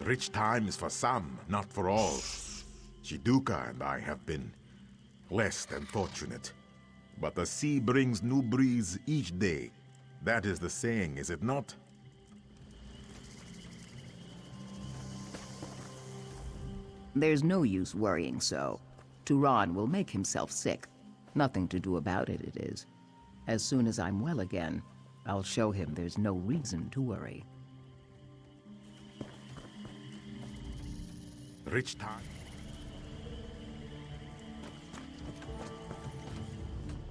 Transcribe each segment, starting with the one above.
Rich times for some, not for all. Chiduka and I have been less than fortunate. But the sea brings new breeze each day. That is the saying, is it not? There's no use worrying so. Turan will make himself sick. Nothing to do about it, it is. As soon as I'm well again, I'll show him there's no reason to worry. Rich time.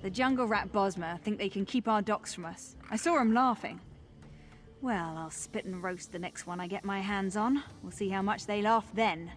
The jungle rat Bosma think they can keep our docks from us. I saw him laughing. Well, I'll spit and roast the next one I get my hands on. We'll see how much they laugh then.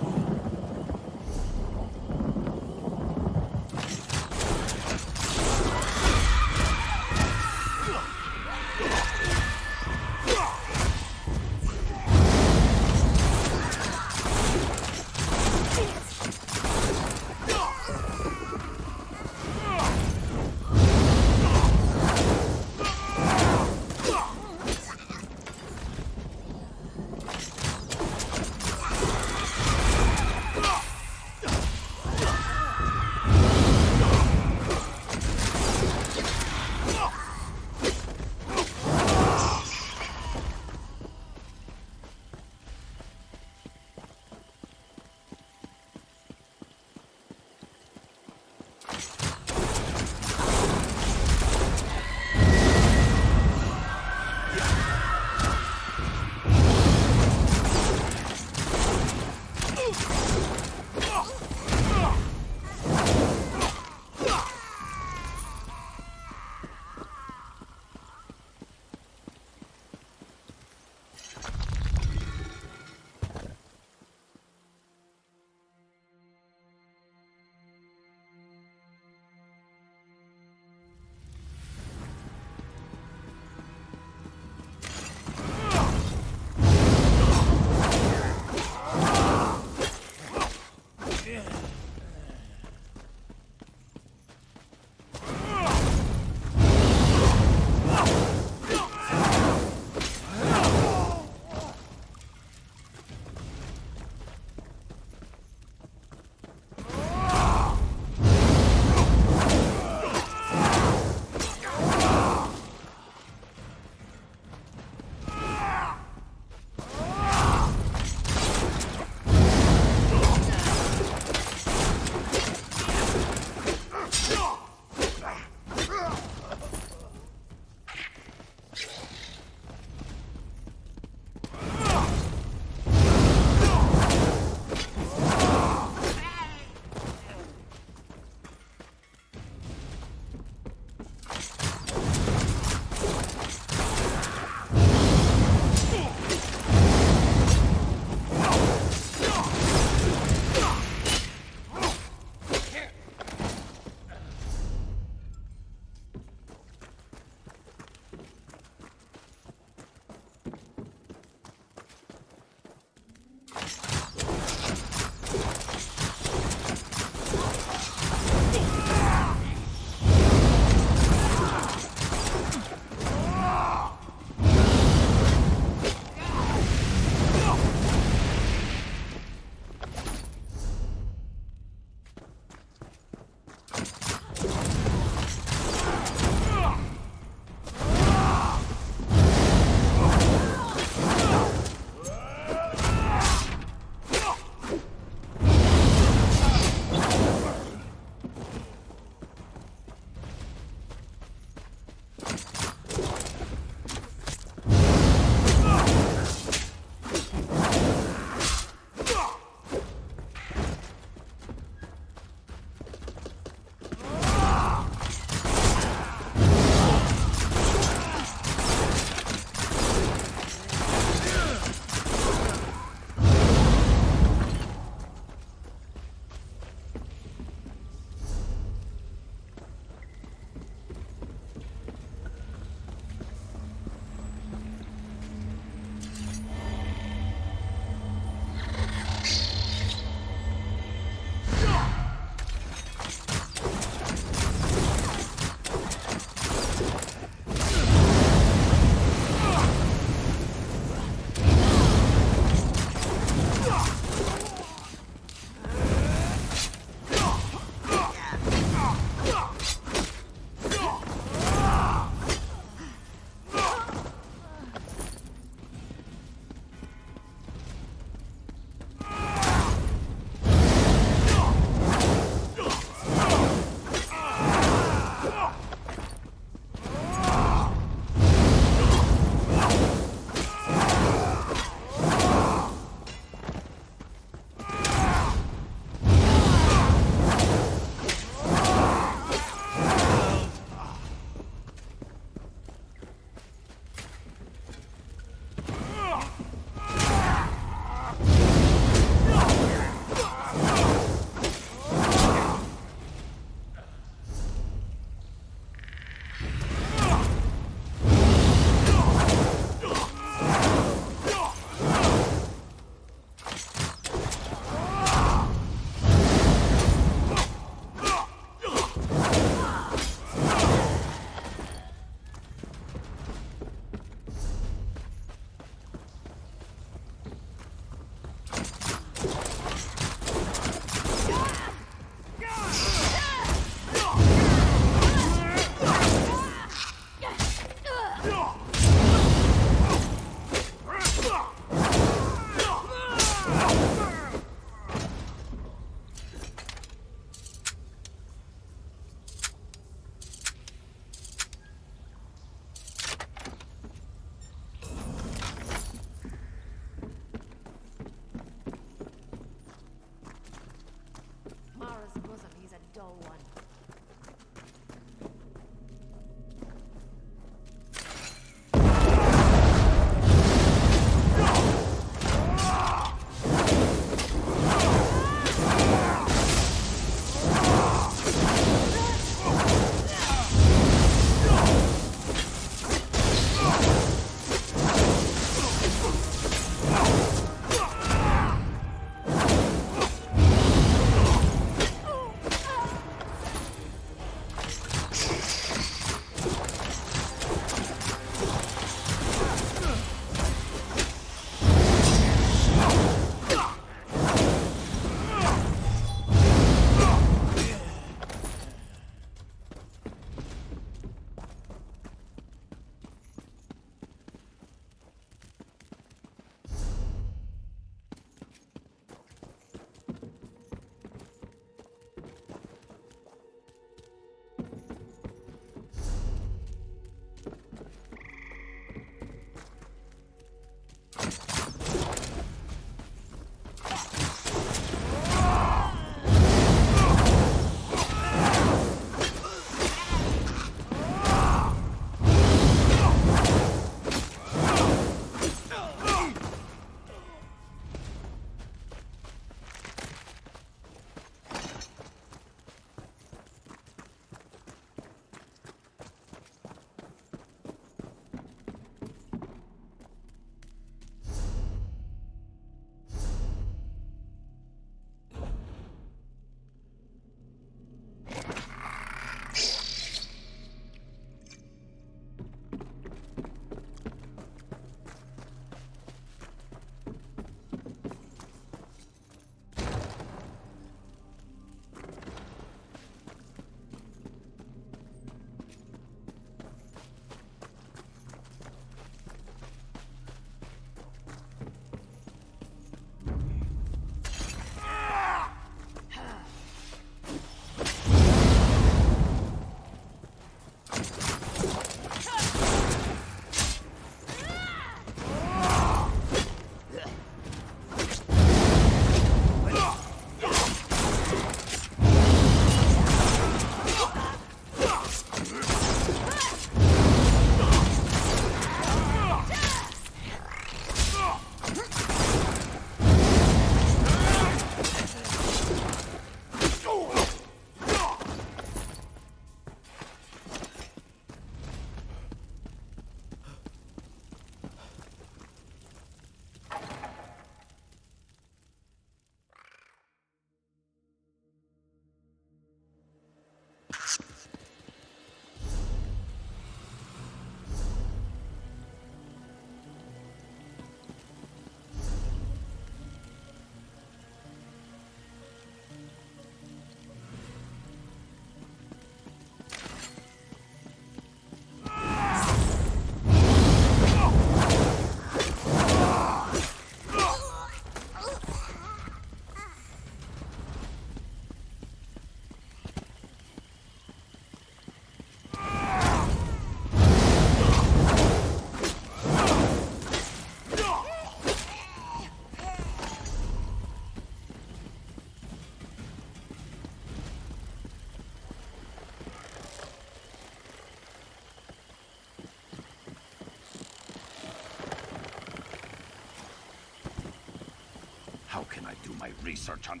How can I do my research on...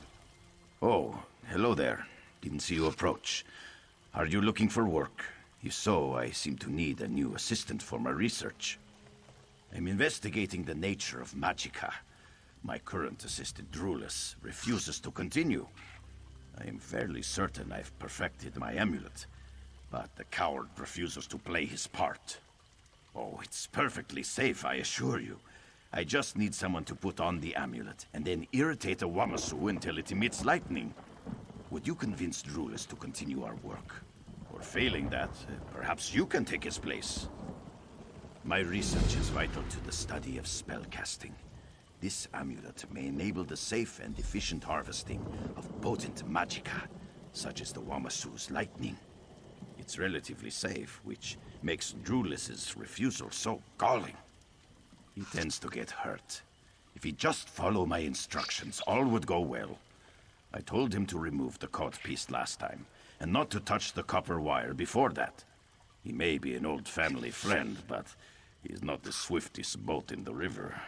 Oh, hello there. Didn't see you approach. Are you looking for work? If so, I seem to need a new assistant for my research. I'm investigating the nature of magicka. My current assistant, Drulis, refuses to continue. I am fairly certain I've perfected my amulet, but the coward refuses to play his part. Oh, it's perfectly safe, I assure you. I just need someone to put on the amulet, and then irritate a Wamasu until it emits lightning. Would you convince Drulis to continue our work? Or failing that, perhaps you can take his place. My research is vital to the study of spellcasting. This amulet may enable the safe and efficient harvesting of potent magicka, such as the Wamasu's lightning. It's relatively safe, which makes Drulis's refusal so galling. He tends to get hurt. If he'd just follow my instructions, all would go well. I told him to remove the caught piece last time, and not to touch the copper wire before that. He may be an old family friend, but he's not the swiftest boat in the river.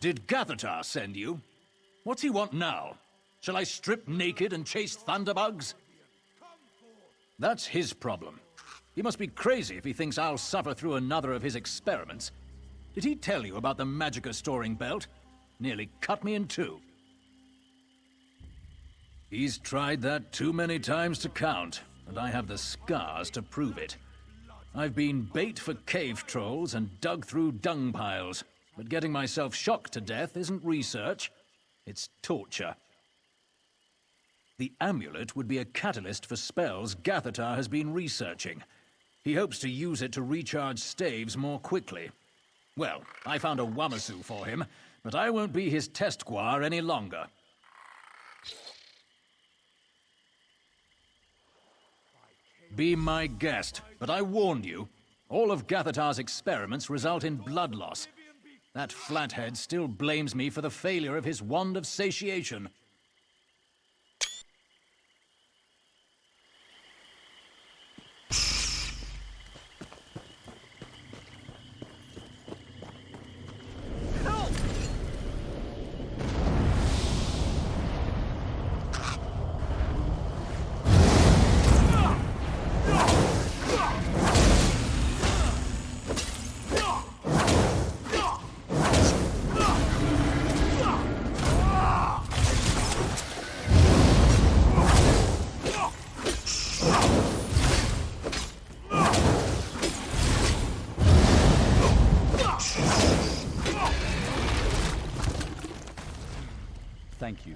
Did Gathatar send you? What's he want now? Shall I strip naked and chase thunderbugs? That's his problem. He must be crazy if he thinks I'll suffer through another of his experiments. Did he tell you about the magicka storing belt? Nearly cut me in two. He's tried that too many times to count, and I have the scars to prove it. I've been bait for cave trolls and dug through dung piles. But getting myself shocked to death isn't research, it's torture. The amulet would be a catalyst for spells Gathatar has been researching. He hopes to use it to recharge staves more quickly. Well, I found a Wamasu for him, but I won't be his test guar any longer. Be my guest, but I warned you. All of Gathatar's experiments result in blood loss. That flathead still blames me for the failure of his wand of satiation. Thank you.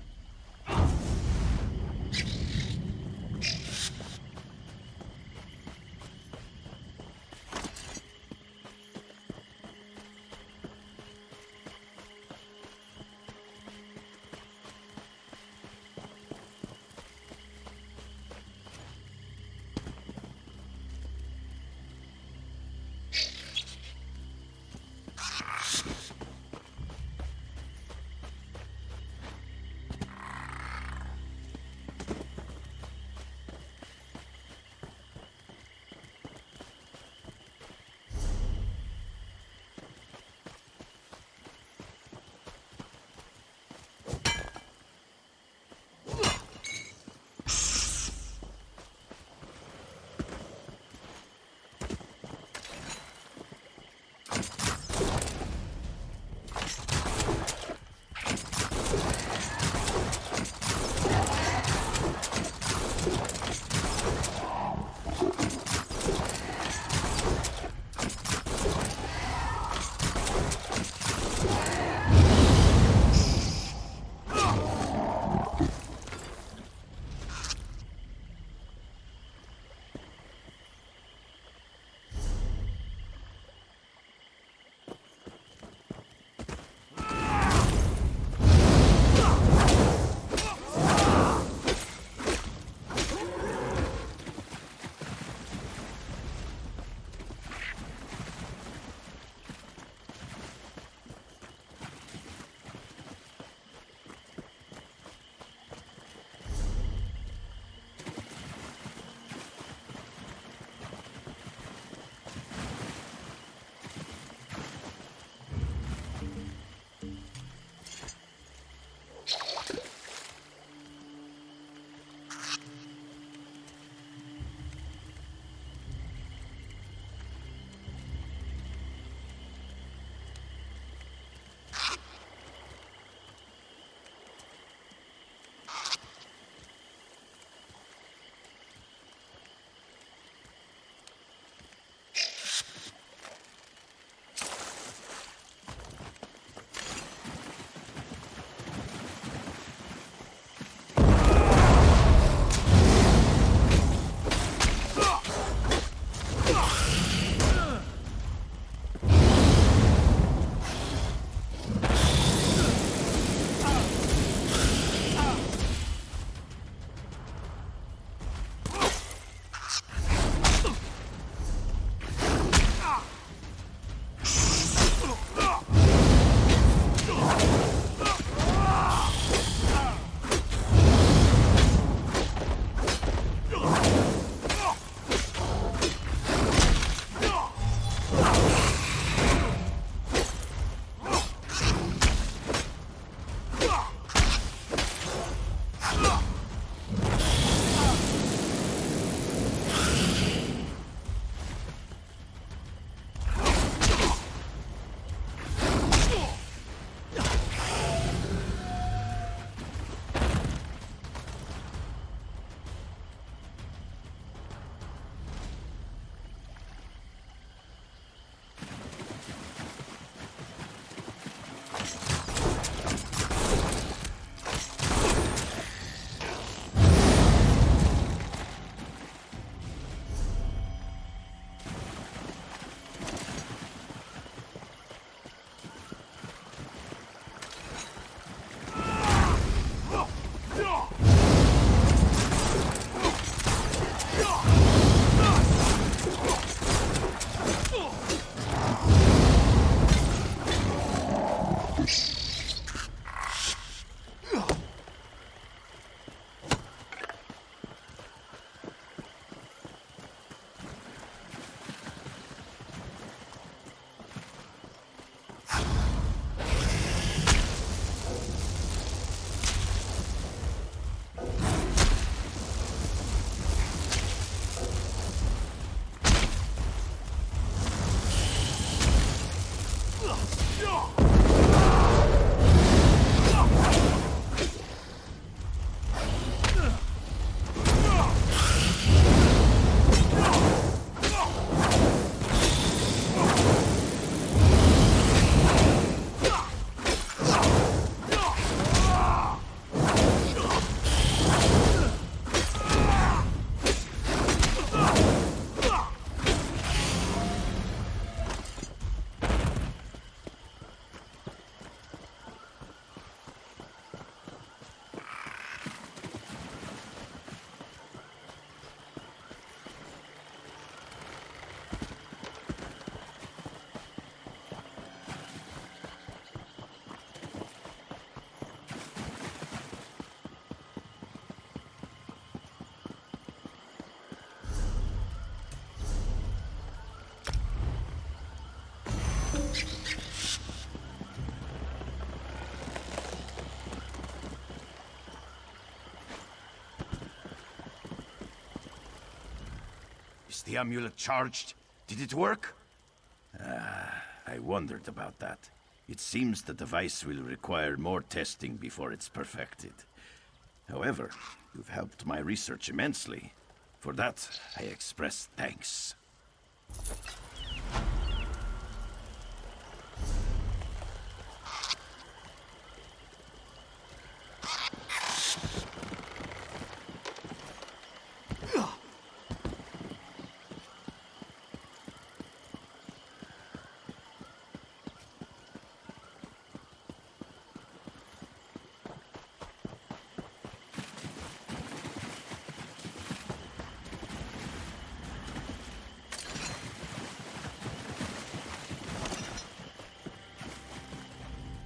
the amulet charged? Did it work? I wondered about that. It seems the device will require more testing before it's perfected. However, you've helped my research immensely. For that, I express thanks.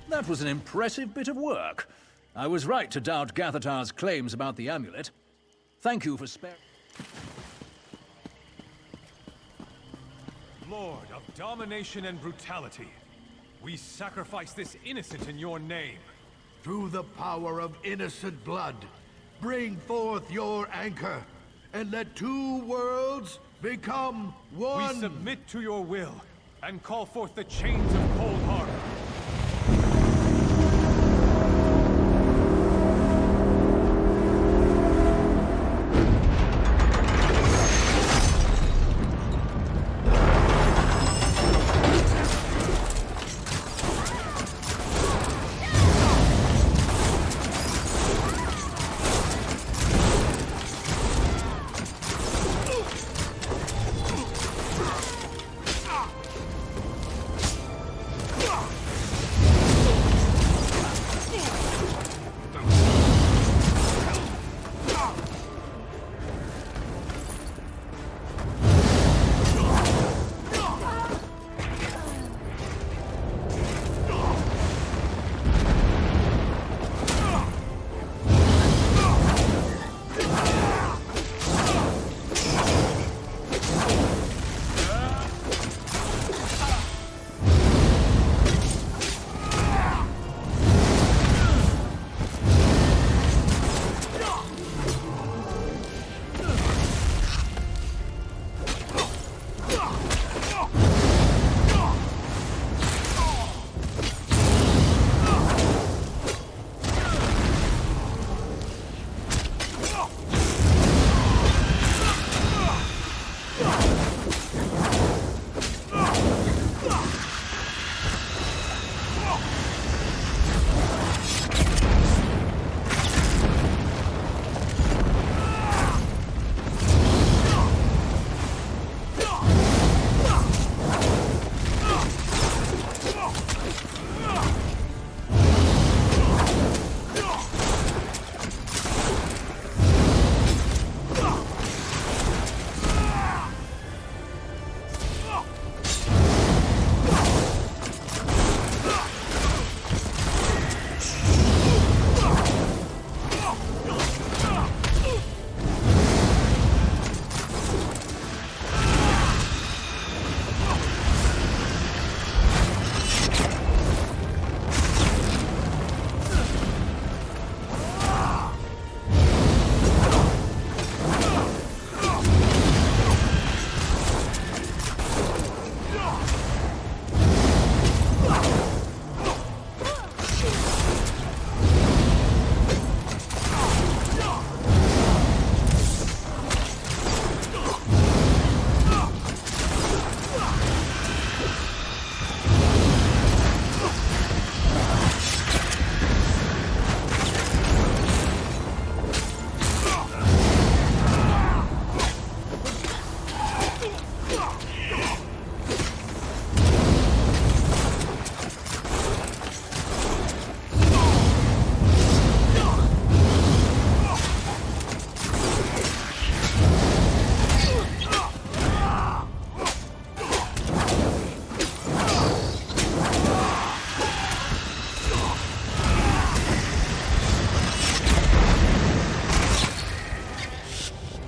That was an impressive bit of work. I was right to doubt Gathatar's claims about the amulet. Thank you for sparing... Lord of domination and brutality, we sacrifice this innocent in your name. Through the power of innocent blood, bring forth your anchor, and let two worlds become one! We submit to your will, and call forth the chains of Cold Harbor.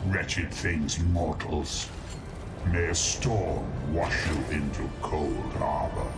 Wretched things, mortals. May a storm wash you into Cold Harbor.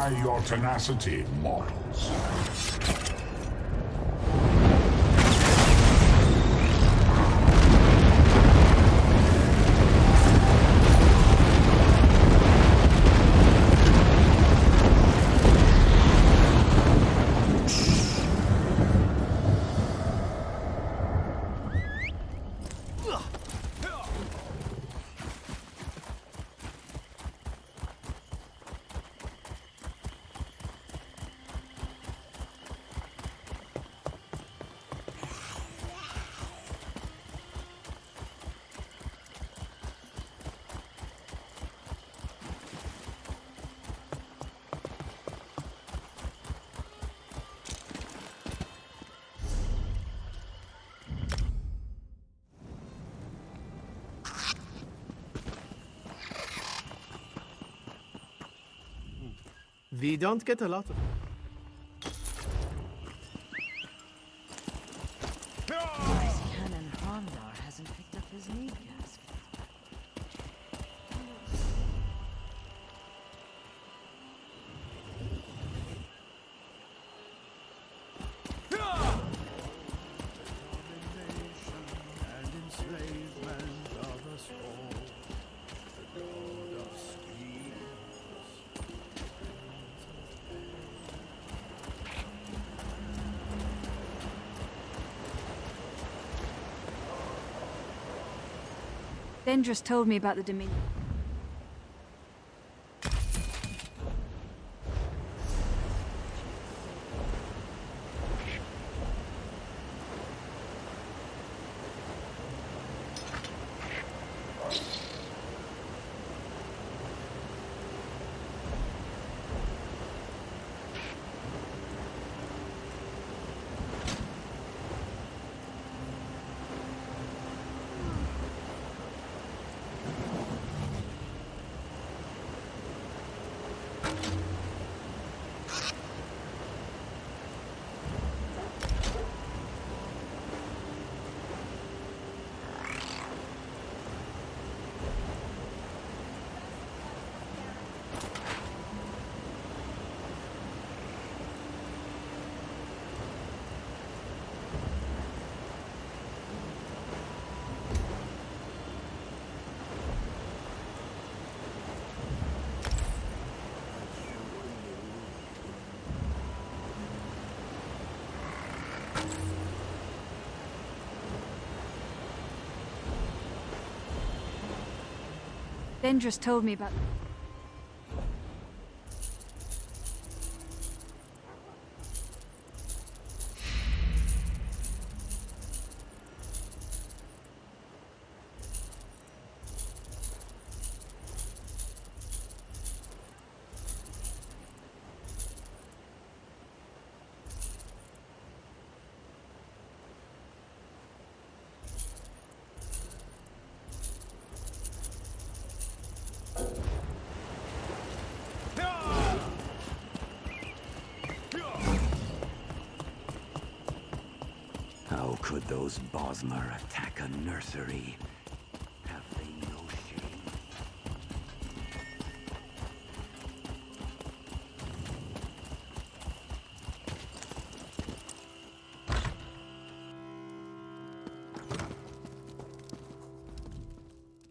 Try your tenacity, mortals. We don't get a lot of... Canon Hondar hasn't picked up his need casket. Dendris told me about the Dominion. Dendris told me about... How could those Bosmer attack a nursery? Have they no shame?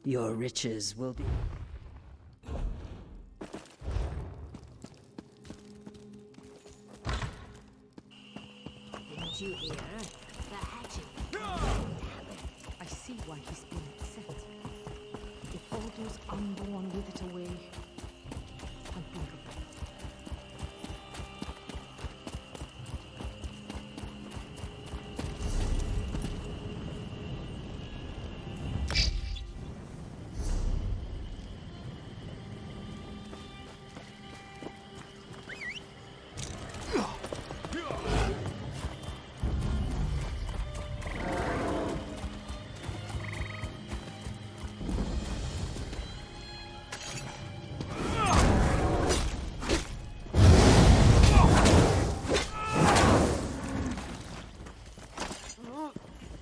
Your riches will be... Didn't you hear? The hatching. I see why he's been upset. If Baldur's unborn with it away, unthinkable.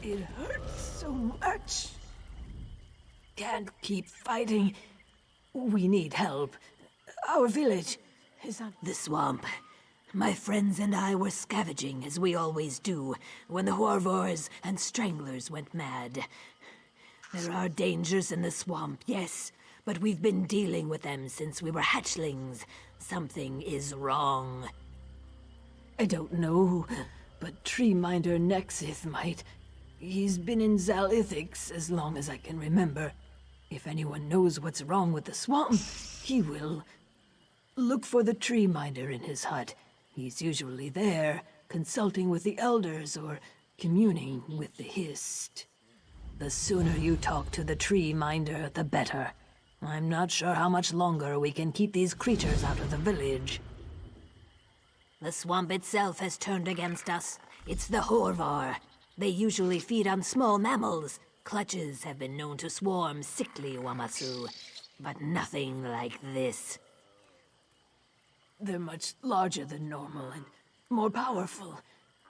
It hurts so much. Can't keep fighting. We need help. Our village. The swamp. My friends and I were scavenging, as we always do, when the Horvors and Stranglers went mad. There are dangers in the swamp, yes, but we've been dealing with them since we were hatchlings. Something is wrong. I don't know, but Treeminder Nexith might. He's been in Zalithics as long as I can remember. If anyone knows what's wrong with the swamp, he will. Look for the Treeminder in his hut. He's usually there, consulting with the elders or communing with the Hist. The sooner you talk to the Treeminder, the better. I'm not sure how much longer we can keep these creatures out of the village. The swamp itself has turned against us. It's the Horvar. They usually feed on small mammals. Clutches have been known to swarm sickly Wamasu, but nothing like this. They're much larger than normal and more powerful.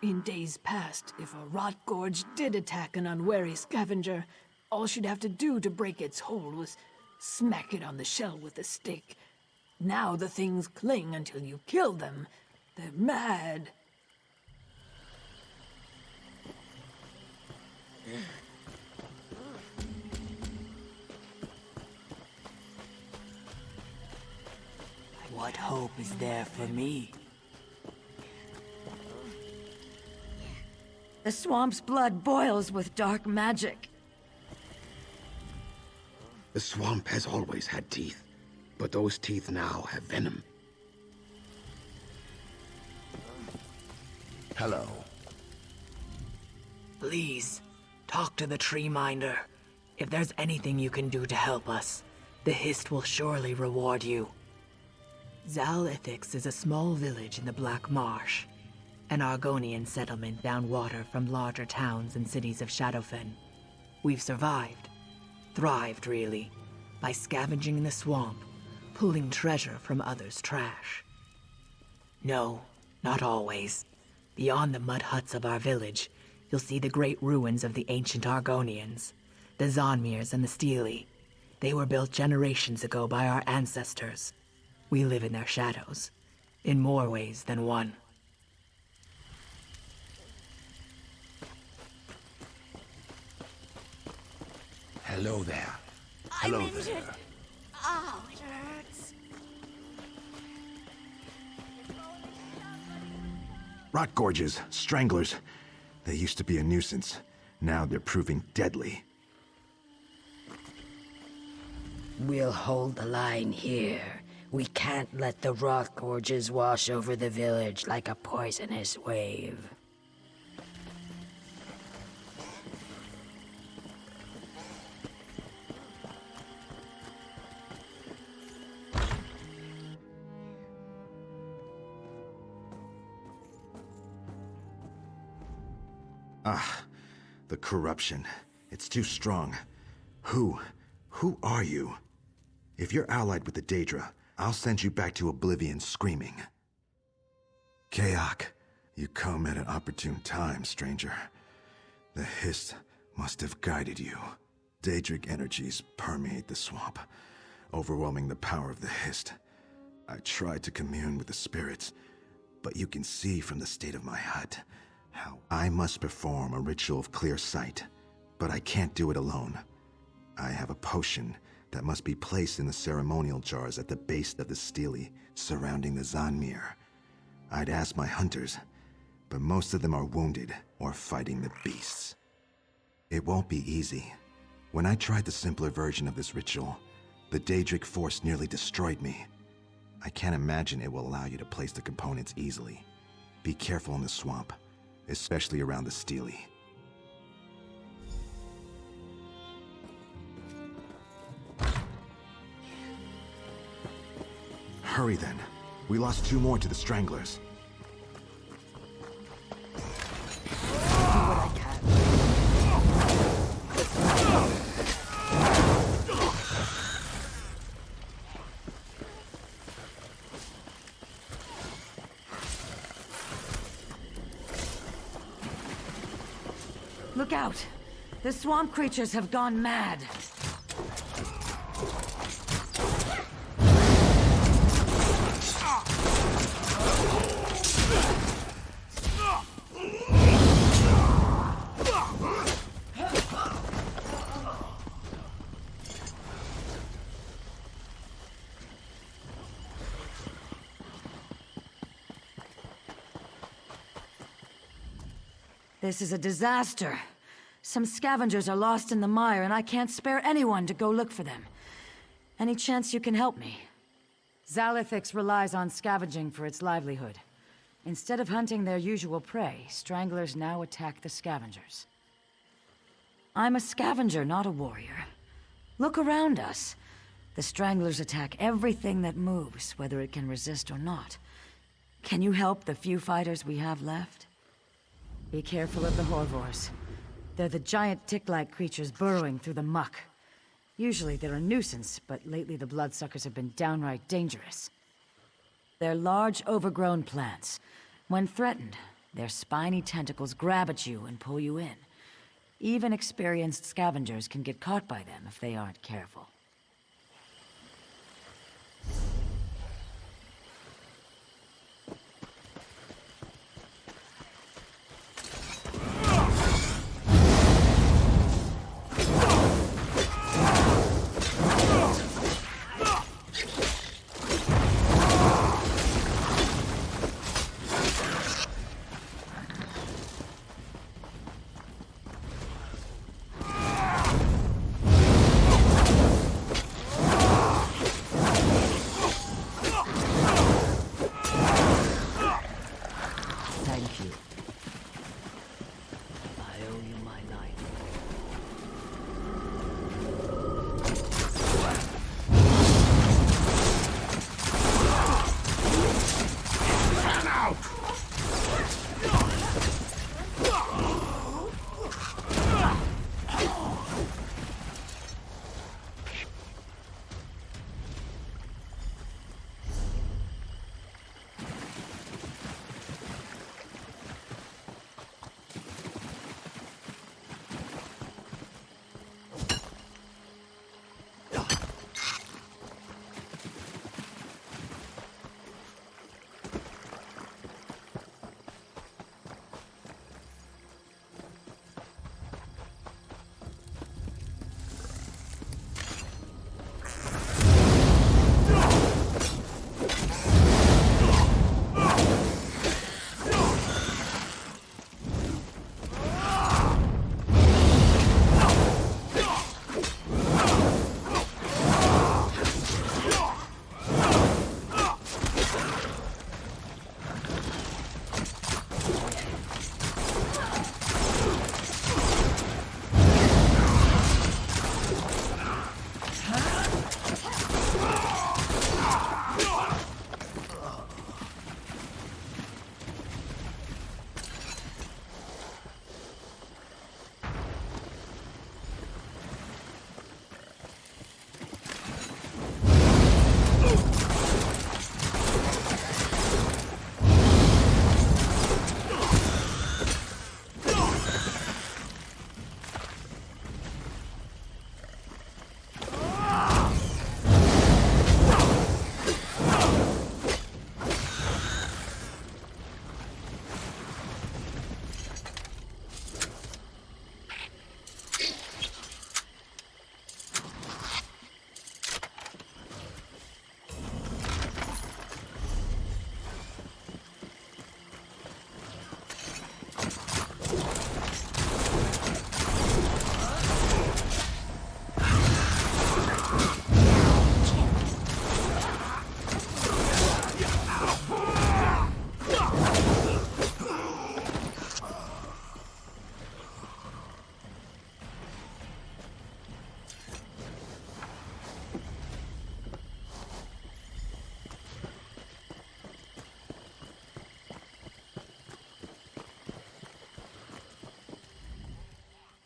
In days past, if a rot gorge did attack an unwary scavenger, all she'd have to do to break its hold was smack it on the shell with a stick. Now the things cling until you kill them. They're mad. What hope is there for me? The swamp's blood boils with dark magic. The swamp has always had teeth, but those teeth now have venom. Hello. Please, talk to the Treeminder. If there's anything you can do to help us, the Hist will surely reward you. Zalithics is a small village in the Black Marsh, an Argonian settlement downwater from larger towns and cities of Shadowfen. We've survived, thrived really, by scavenging in the swamp, pulling treasure from others' trash. No, not always. Beyond the mud huts of our village, you'll see the great ruins of the ancient Argonians, the Zonmirs and the Steely. They were built generations ago by our ancestors. We live in their shadows, in more ways than one. Hello there. Hello there. Oh, it hurts. Rot gorges, stranglers. They used to be a nuisance. Now they're proving deadly. We'll hold the line here. We can't let the rot gorges wash over the village like a poisonous wave. Ah, the corruption. It's too strong. Who are you? If you're allied with the Daedra, I'll send you back to Oblivion screaming. Kaok, you come at an opportune time, stranger. The Hist must have guided you. Daedric energies permeate the swamp, overwhelming the power of the Hist. I tried to commune with the spirits, but you can see from the state of my hut how I must perform a ritual of clear sight, but I can't do it alone. I have a potion that must be placed in the ceremonial jars at the base of the stele surrounding the Zonmir. I'd ask my hunters, but most of them are wounded or fighting the beasts. It won't be easy. When I tried the simpler version of this ritual, the Daedric force nearly destroyed me. I can't imagine it will allow you to place the components easily. Be careful in the swamp, especially around the stele. Hurry then. We lost 2 more to the Stranglers. Look out! The swamp creatures have gone mad. This is a disaster. Some scavengers are lost in the mire, and I can't spare anyone to go look for them. Any chance you can help me? Zalithix relies on scavenging for its livelihood. Instead of hunting their usual prey, stranglers now attack the scavengers. I'm a scavenger, not a warrior. Look around us. The stranglers attack everything that moves, whether it can resist or not. Can you help the few fighters we have left? Be careful of the Horvors. They're the giant tick-like creatures burrowing through the muck. Usually they're a nuisance, but lately the bloodsuckers have been downright dangerous. They're large, overgrown plants. When threatened, their spiny tentacles grab at you and pull you in. Even experienced scavengers can get caught by them if they aren't careful.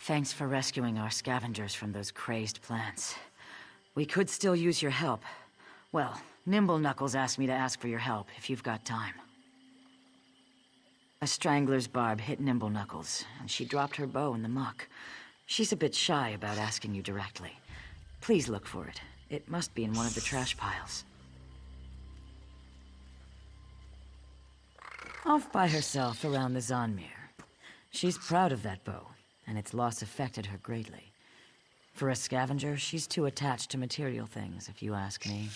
Thanks for rescuing our scavengers from those crazed plants. We could still use your help. Well, Nimble Knuckles asked me to ask for your help, if you've got time. A strangler's barb hit Nimble Knuckles, and she dropped her bow in the muck. She's a bit shy about asking you directly. Please look for it. It must be in one of the trash piles. Off by herself around the Zanmir. She's proud of that bow, and its loss affected her greatly. For a scavenger, she's too attached to material things, if you ask me.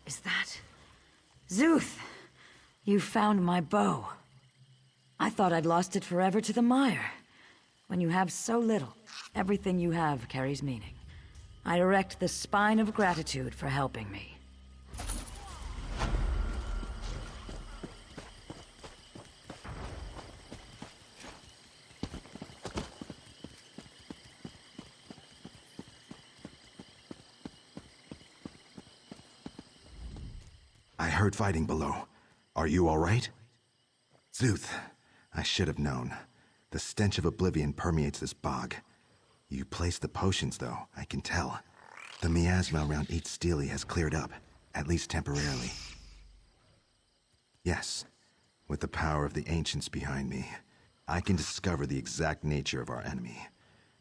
Is that... Zuth! You found my bow. I thought I'd lost it forever to the mire. When you have so little, everything you have carries meaning. I erect the spine of gratitude for helping me. I heard fighting below. Are you all right? Zuth, I should have known. The stench of oblivion permeates this bog. You placed the potions, though, I can tell. The miasma around each stele has cleared up, at least temporarily. Yes, with the power of the ancients behind me, I can discover the exact nature of our enemy.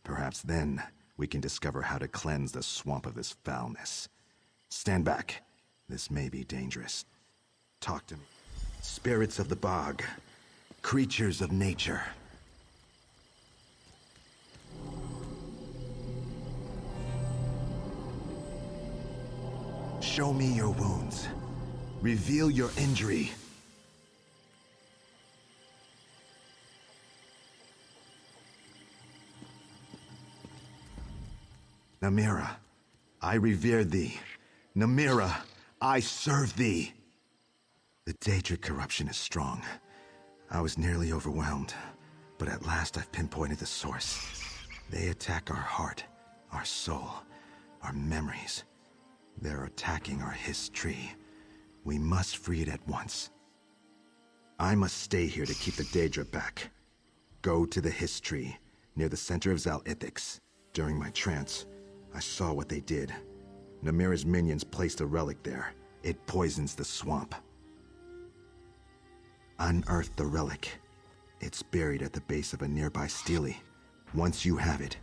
Perhaps then, we can discover how to cleanse the swamp of this foulness. Stand back. This may be dangerous. Talk to me. Spirits of the bog. Creatures of nature. Show me your wounds. Reveal your injury. Namira, I revere thee. Namira, I serve thee. The Daedric corruption is strong. I was nearly overwhelmed, but at last I've pinpointed the source. They attack our heart, our soul, our memories. They're attacking our history. We must free it at once. I must stay here to keep the Daedra back. Go to the history, near the center of Zal'ithix. During my trance, I saw what they did. Namira's minions placed a relic there. It poisons the swamp. Unearth the relic. It's buried at the base of a nearby stele. Once you have it,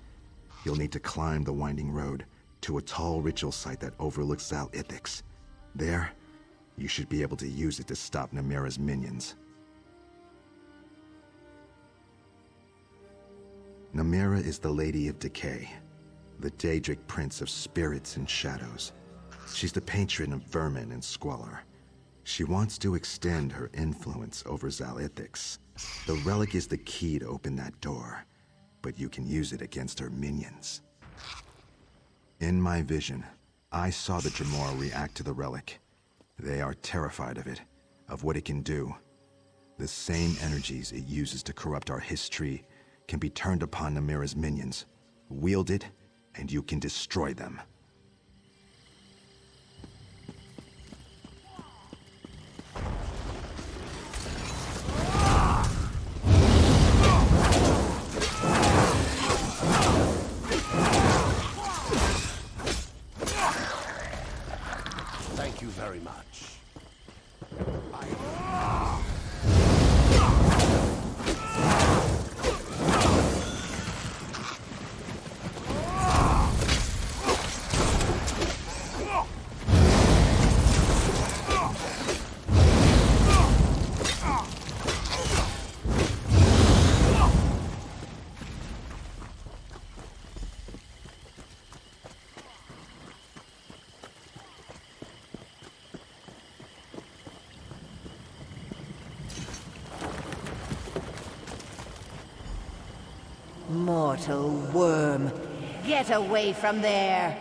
you'll need to climb the winding road to a tall ritual site that overlooks Zal'ithix. There, you should be able to use it to stop Namira's minions. Namira is the Lady of Decay, the Daedric Prince of spirits and shadows. She's the patron of vermin and squalor. She wants to extend her influence over Zal'ithix. The relic is the key to open that door, but you can use it against her minions. In my vision, I saw the Dremora react to the relic. They are terrified of it, of what it can do. The same energies it uses to corrupt our history can be turned upon Namira's minions. Wield it, and you can destroy them. Thank you very much. Mortal worm, get away from there!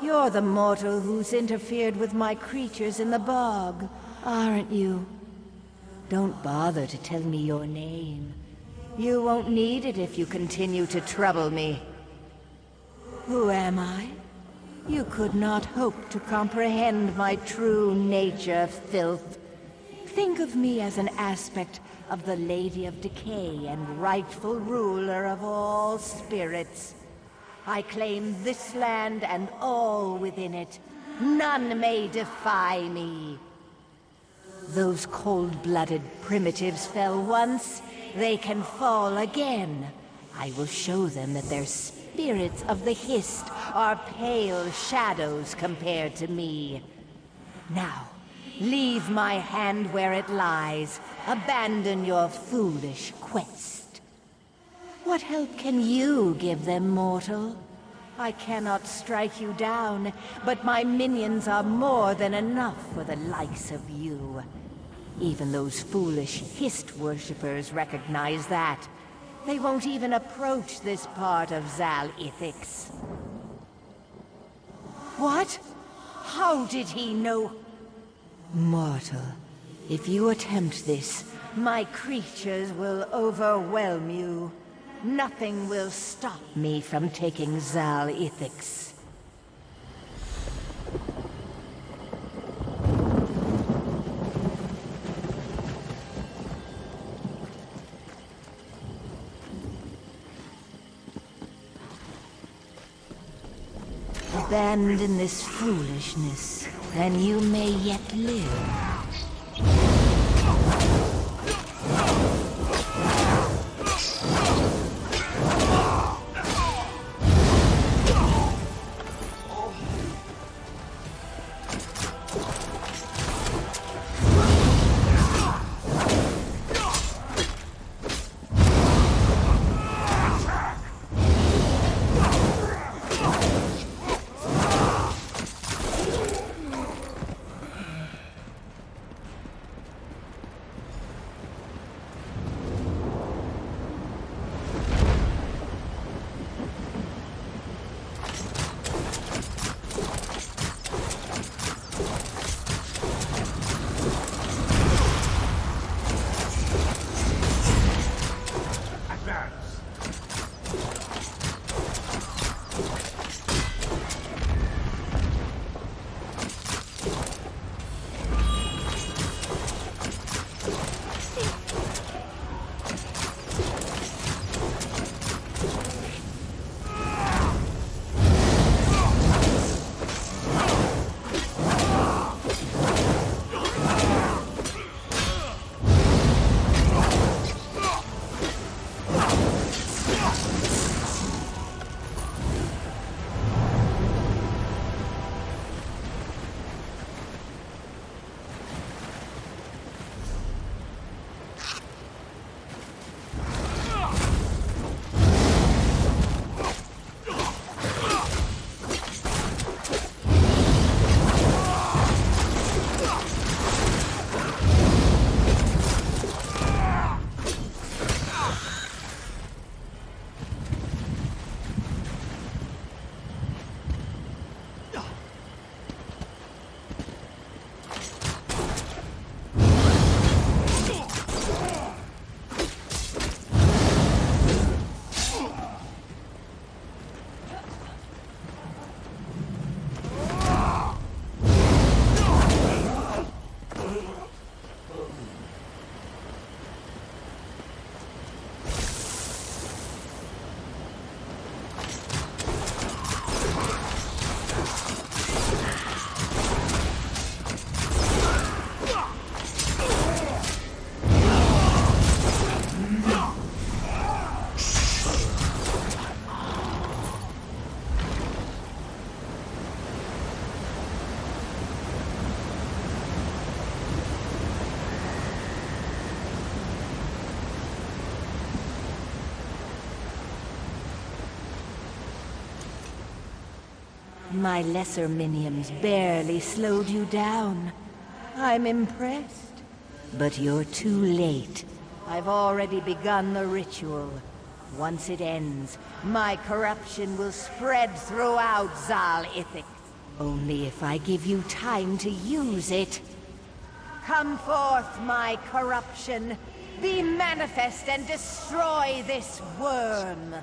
You're the mortal who's interfered with my creatures in the bog, aren't you? Don't bother to tell me your name. You won't need it if you continue to trouble me. Who am I? You could not hope to comprehend my true nature, filth. Think of me as an aspect of the Lady of Decay and rightful ruler of all spirits. I claim this land and all within it. None may defy me. Those cold-blooded primitives fell once, they can fall again. I will show them that their spirits of the Hist are pale shadows compared to me. Now, leave my hand where it lies. Abandon your foolish quest. What help can you give them, mortal? I cannot strike you down, but my minions are more than enough for the likes of you. Even those foolish Hist worshippers recognize that. They won't even approach this part of Zal-Ithix. What? How did he know? Mortal, if you attempt this, my creatures will overwhelm you. Nothing will stop me from taking Zal-Ithix. Abandon this foolishness, and you may yet live. My lesser minions barely slowed you down. I'm impressed. But you're too late. I've already begun the ritual. Once it ends, my corruption will spread throughout Zal-Ithix. Only if I give you time to use it. Come forth, my corruption. Be manifest and destroy this worm.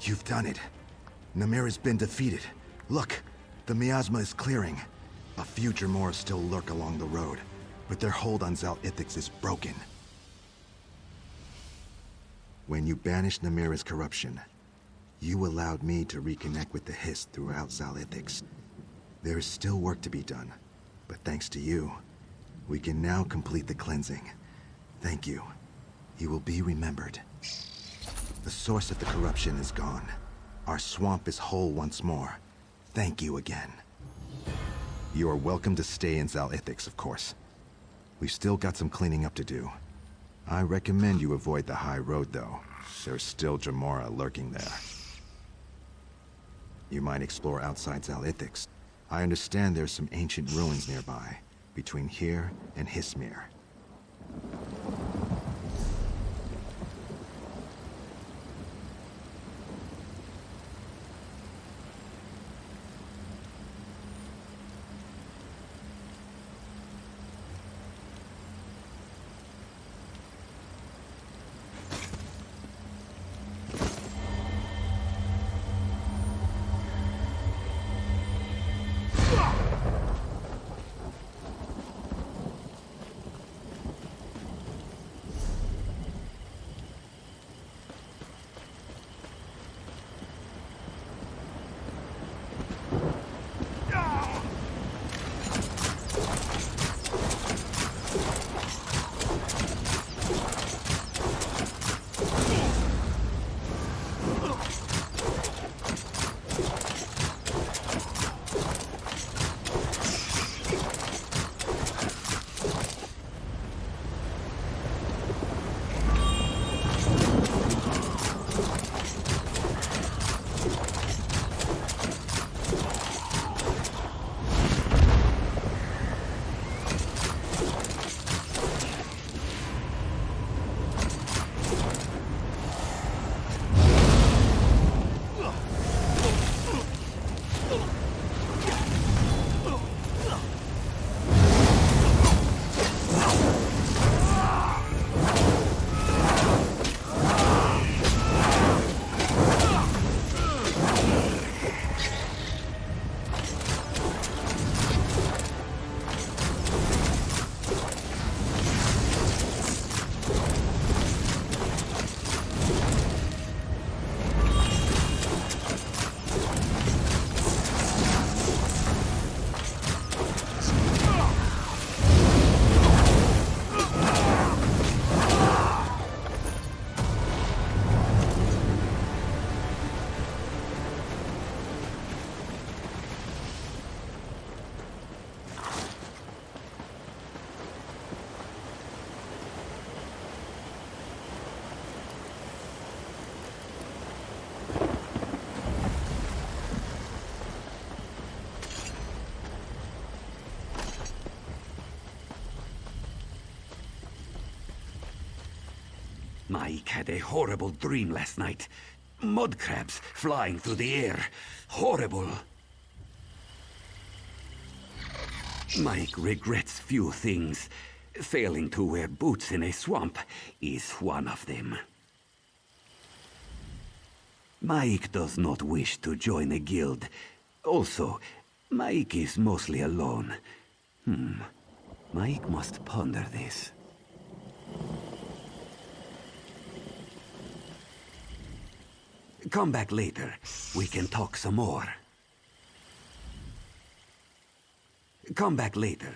You've done it. Namira's been defeated. Look, the miasma is clearing. A few Dremora still lurk along the road, but their hold on Zal-Ithix is broken. When you banished Namira's corruption, you allowed me to reconnect with the Hist throughout Zal-Ithix. There is still work to be done, but thanks to you, we can now complete the cleansing. Thank you. You will be remembered. The source of the corruption is gone. Our swamp is whole once more. Thank you again. You are welcome to stay in Zal-Ithix, of course. We've still got some cleaning up to do. I recommend you avoid the high road, though. There's still Dremora lurking there. You might explore outside Zal-Ithix. I understand there's some ancient ruins nearby, between here and Hismir. Mike had a horrible dream last night. Mud crabs flying through the air. Horrible. Mike regrets few things. Failing to wear boots in a swamp is one of them. Mike does not wish to join a guild. Also, Mike is mostly alone. Mike must ponder this. Come back later. We can talk some more. Come back later.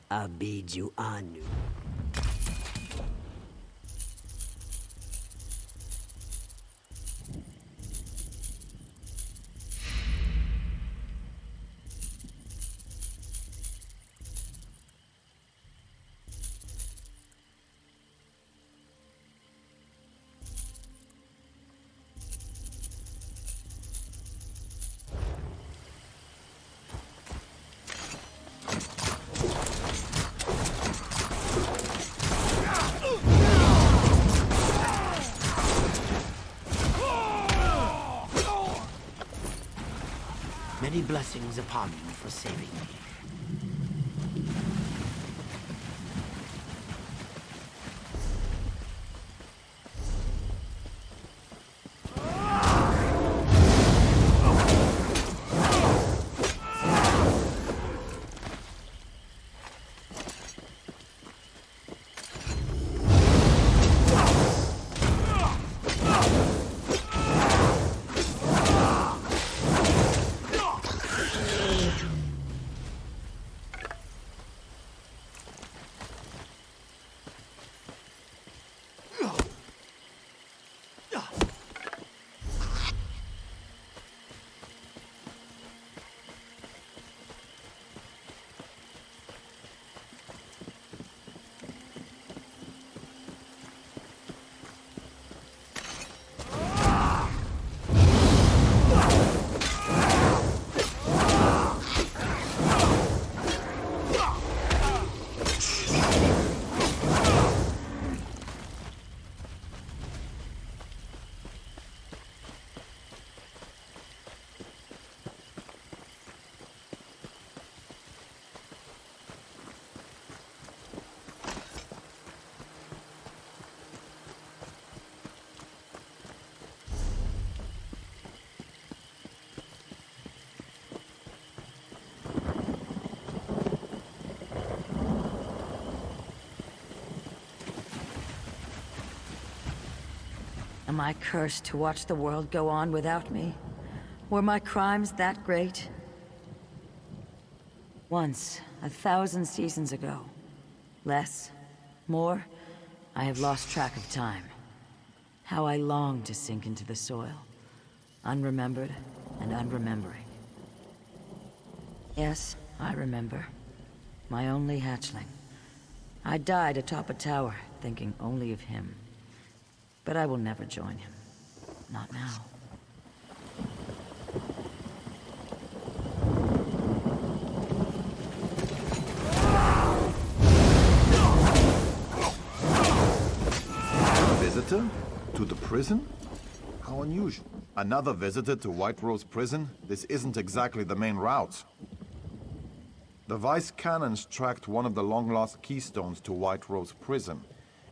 Abiju Anu. Many blessings upon you for saving me. Am I cursed to watch the world go on without me? Were my crimes that great? Once, 1,000 seasons ago. Less? More? I have lost track of time. How I long to sink into the soil. Unremembered and unremembering. Yes, I remember. My only hatchling. I died atop a tower, thinking only of him. But I will never join him. Not now. Visitor? To the prison? How unusual. Another visitor to White Rose Prison? This isn't exactly the main route. The Vice Cannons tracked one of the long-lost keystones to White Rose Prison.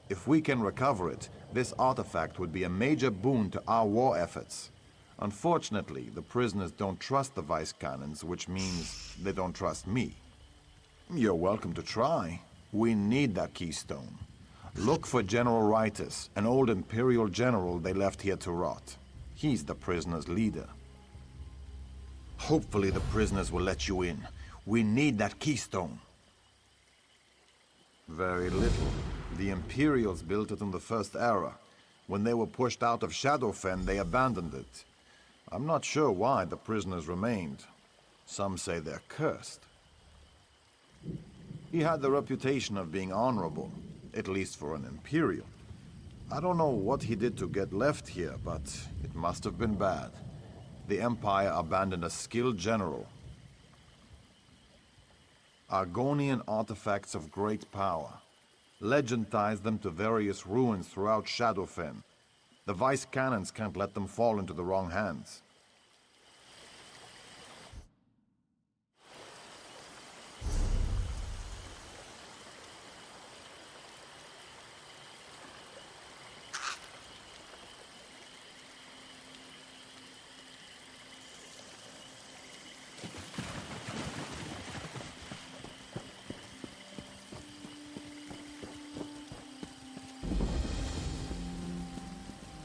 If we can recover it, this artifact would be a major boon to our war efforts. Unfortunately, the prisoners don't trust the Vice Cannons, which means they don't trust me. You're welcome to try. We need that keystone. Look for General Ritus, an old Imperial general they left here to rot. He's the prisoners' leader. Hopefully the prisoners will let you in. We need that keystone. Very little. The Imperials built it in the First Era. When they were pushed out of Shadowfen, they abandoned it. I'm not sure why the prisoners remained. Some say they're cursed. He had the reputation of being honorable, at least for an Imperial. I don't know what he did to get left here, but it must have been bad. The Empire abandoned a skilled general. Argonian artifacts of great power. Legend ties them to various ruins throughout Shadowfen. The Vice Cannons can't let them fall into the wrong hands.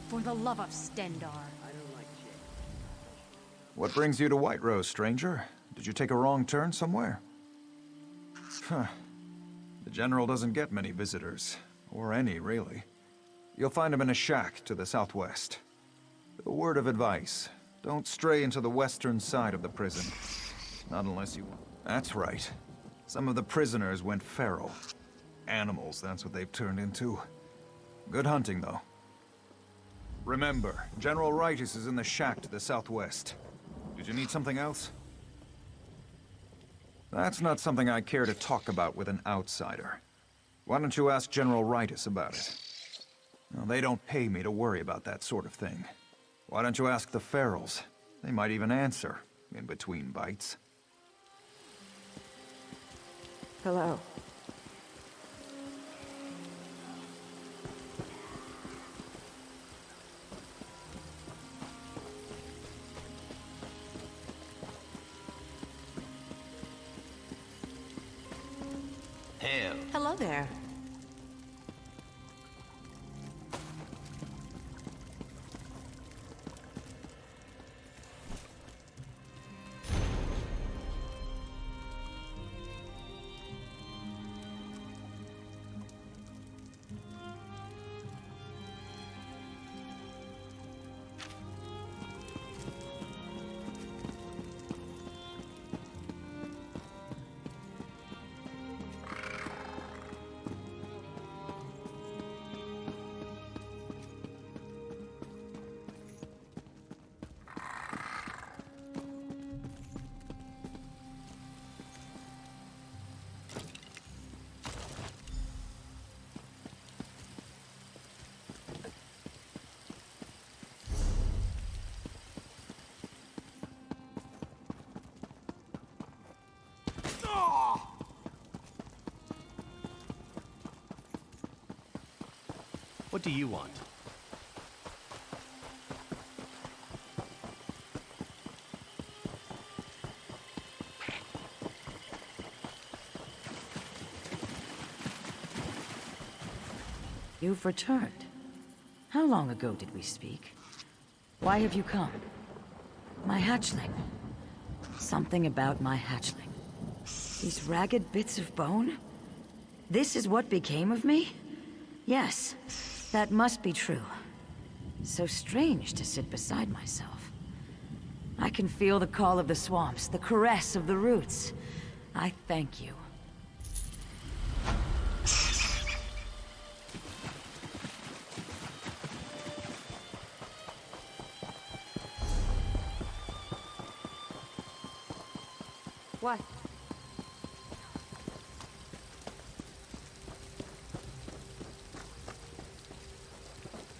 For the love of Stendar. What brings you to White Rose, stranger? Did you take a wrong turn somewhere? Huh. The General doesn't get many visitors. Or any, really. You'll find him in a shack to the southwest. A word of advice. Don't stray into the western side of the prison. Not unless you... That's right. Some of the prisoners went feral. Animals, that's what they've turned into. Good hunting, though. Remember, General Ritus is in the shack to the southwest. Did you need something else? That's not something I care to talk about with an outsider. Why don't you ask General Ritus about it? Well, they don't pay me to worry about that sort of thing. Why don't you ask the Ferals? They might even answer. in between bites. Hello. Hail. Hello there. What do you want? You've returned. How long ago did we speak? Why have you come? My hatchling. Something about my hatchling. These ragged bits of bone? This is what became of me? Yes, that must be true. So strange to sit beside myself. I can feel the call of the swamps, the caress of the roots. I thank you. What?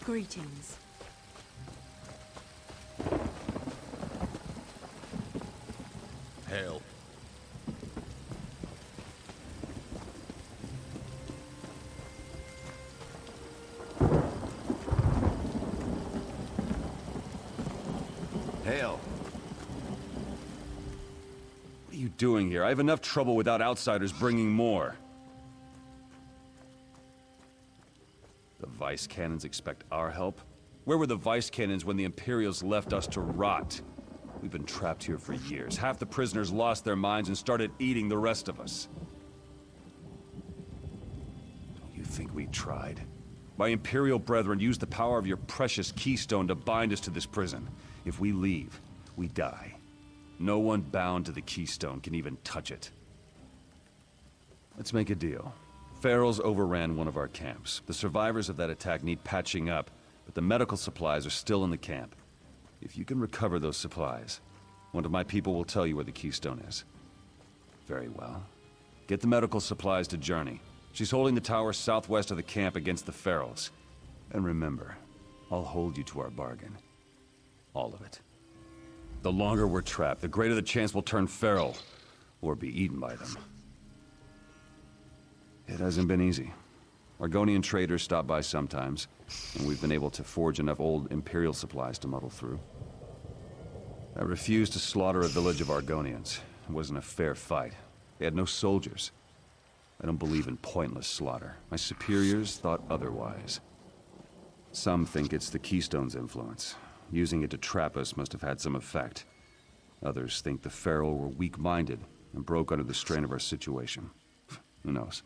Greetings. Hail. Hail. What are you doing here? I have enough trouble without outsiders bringing more. The Vice Cannons expect our help? Where were the Vice Cannons when the Imperials left us to rot? We've been trapped here for years. Half the prisoners lost their minds and started eating the rest of us. You think we tried? My Imperial brethren used the power of your precious keystone to bind us to this prison. If we leave, we die. No one bound to the keystone can even touch it. Let's make a deal. Ferals overran one of our camps. The survivors of that attack need patching up, but the medical supplies are still in the camp. If you can recover those supplies, one of my people will tell you where the keystone is. Very well. Get the medical supplies to Journey. She's holding the tower southwest of the camp against the Ferals. And remember, I'll hold you to our bargain. All of it. The longer we're trapped, the greater the chance we'll turn feral, or be eaten by them. It hasn't been easy. Argonian traders stop by sometimes, and we've been able to forge enough old Imperial supplies to muddle through. I refused to slaughter a village of Argonians. It wasn't a fair fight. They had no soldiers. I don't believe in pointless slaughter. My superiors thought otherwise. Some think it's the Keystone's influence. Using it to trap us must have had some effect. Others think the Feral were weak-minded and broke under the strain of our situation. Who knows?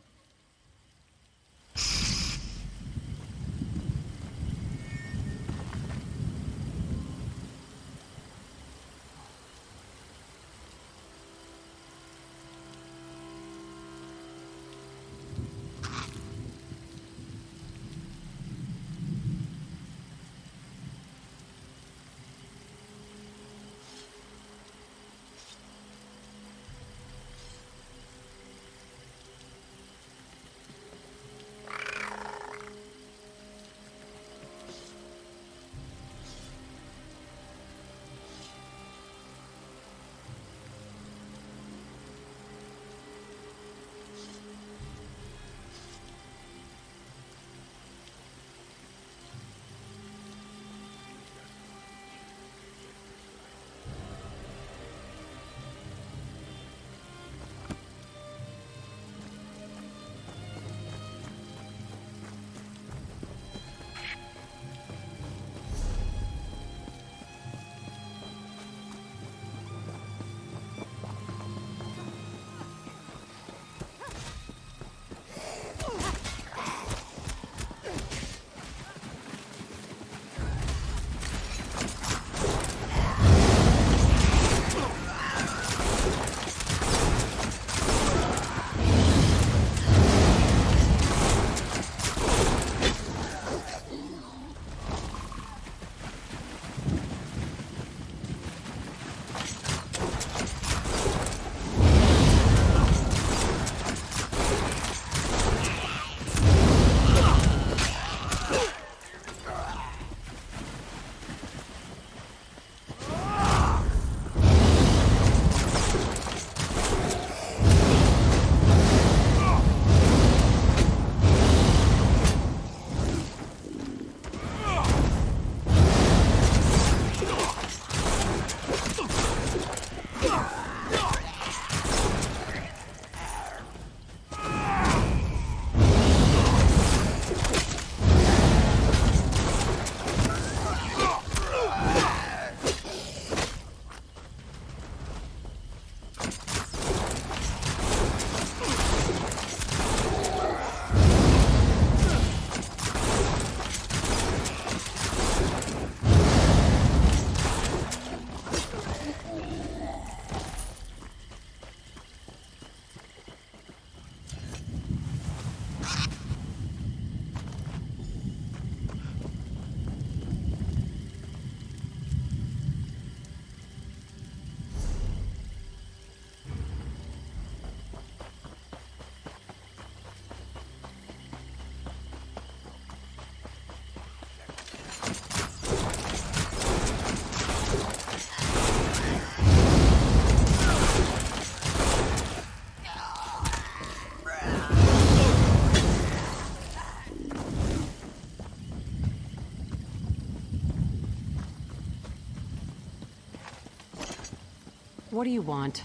What do you want?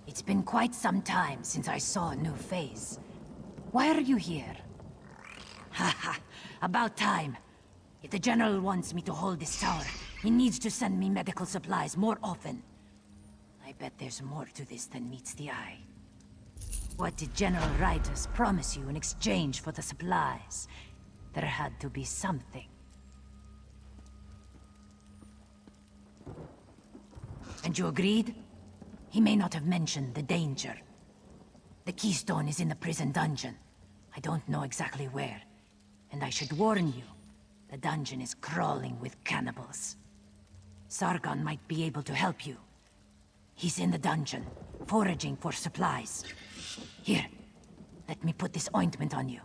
It's been quite some time since I saw a new face. Why are you here? Haha, about time. If the General wants me to hold this tower, he needs to send me medical supplies more often. I bet there's more to this than meets the eye. What did General Rytus promise you in exchange for the supplies? There had to be something. And you agreed? He may not have mentioned the danger. The keystone is in the prison dungeon. I don't know exactly where. And I should warn you, the dungeon is crawling with cannibals. Sargon might be able to help you. He's in the dungeon, foraging for supplies. Here, let me put this ointment on you.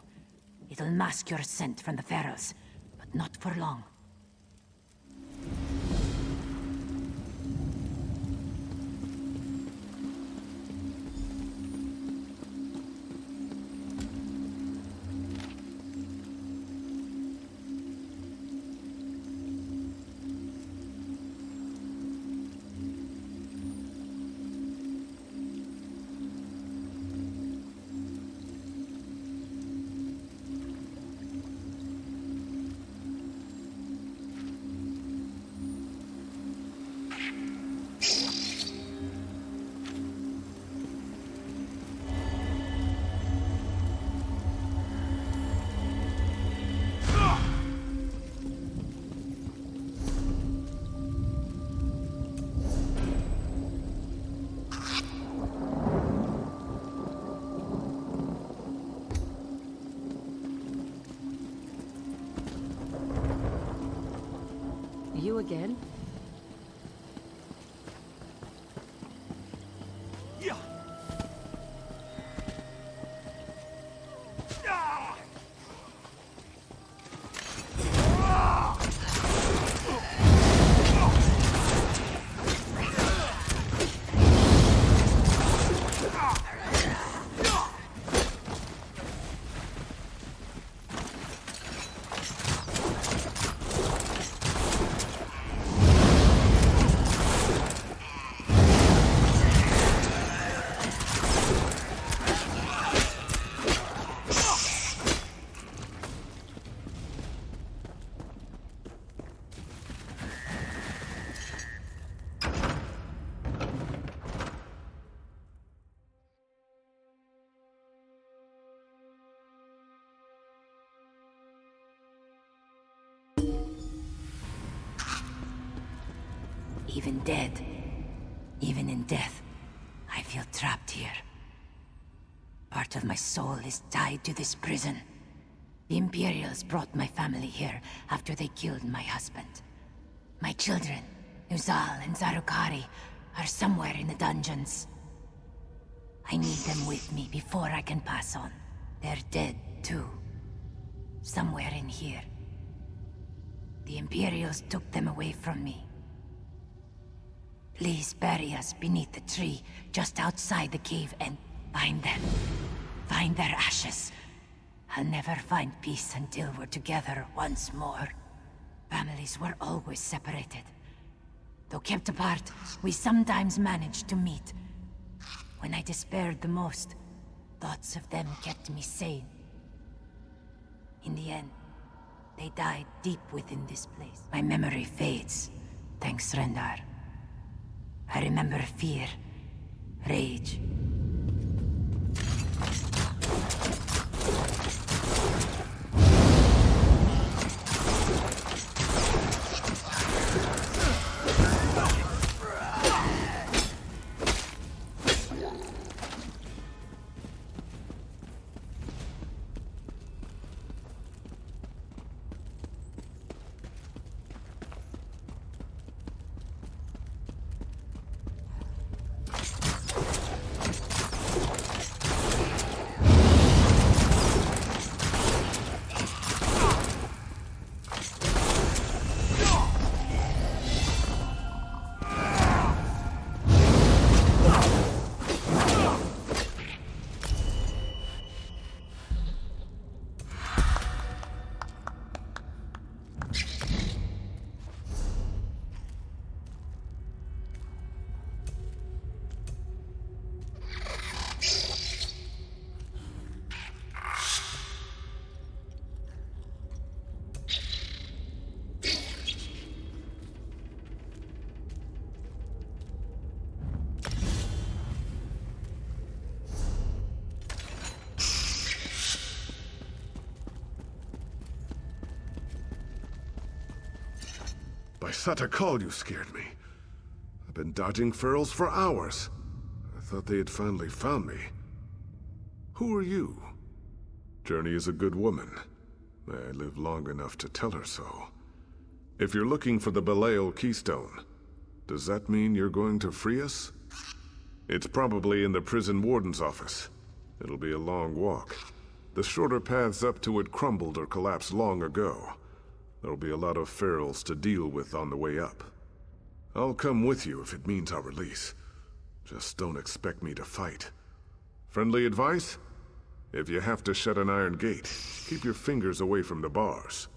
It'll mask your scent from the pharaohs, but not for long. You again? Even dead, even in death, I feel trapped here. Part of my soul is tied to this prison. The Imperials brought my family here after they killed my husband. My children, Uzal and Zarukari, are somewhere in the dungeons. I need them with me before I can pass on. They're dead, too. Somewhere in here. The Imperials took them away from me. Please bury us beneath the tree just outside the cave and find them. Find their ashes. I'll never find peace until we're together once more. Families were always separated. Though kept apart, we sometimes managed to meet. When I despaired the most, thoughts of them kept me sane. In the end, they died deep within this place. My memory fades, thanks Rendar. I remember fear, rage. By Satakal, you scared me. I've been dodging ferals for hours. I thought they had finally found me. Who are you? Journey is a good woman. May I live long enough to tell her so. If you're looking for the Belial Keystone, does that mean you're going to free us? It's probably in the prison warden's office. It'll be a long walk. The shorter paths up to it crumbled or collapsed long ago. There'll be a lot of ferals to deal with on the way up. I'll come with you if it means our release. Just don't expect me to fight. Friendly advice? If you have to shut an iron gate, keep your fingers away from the bars.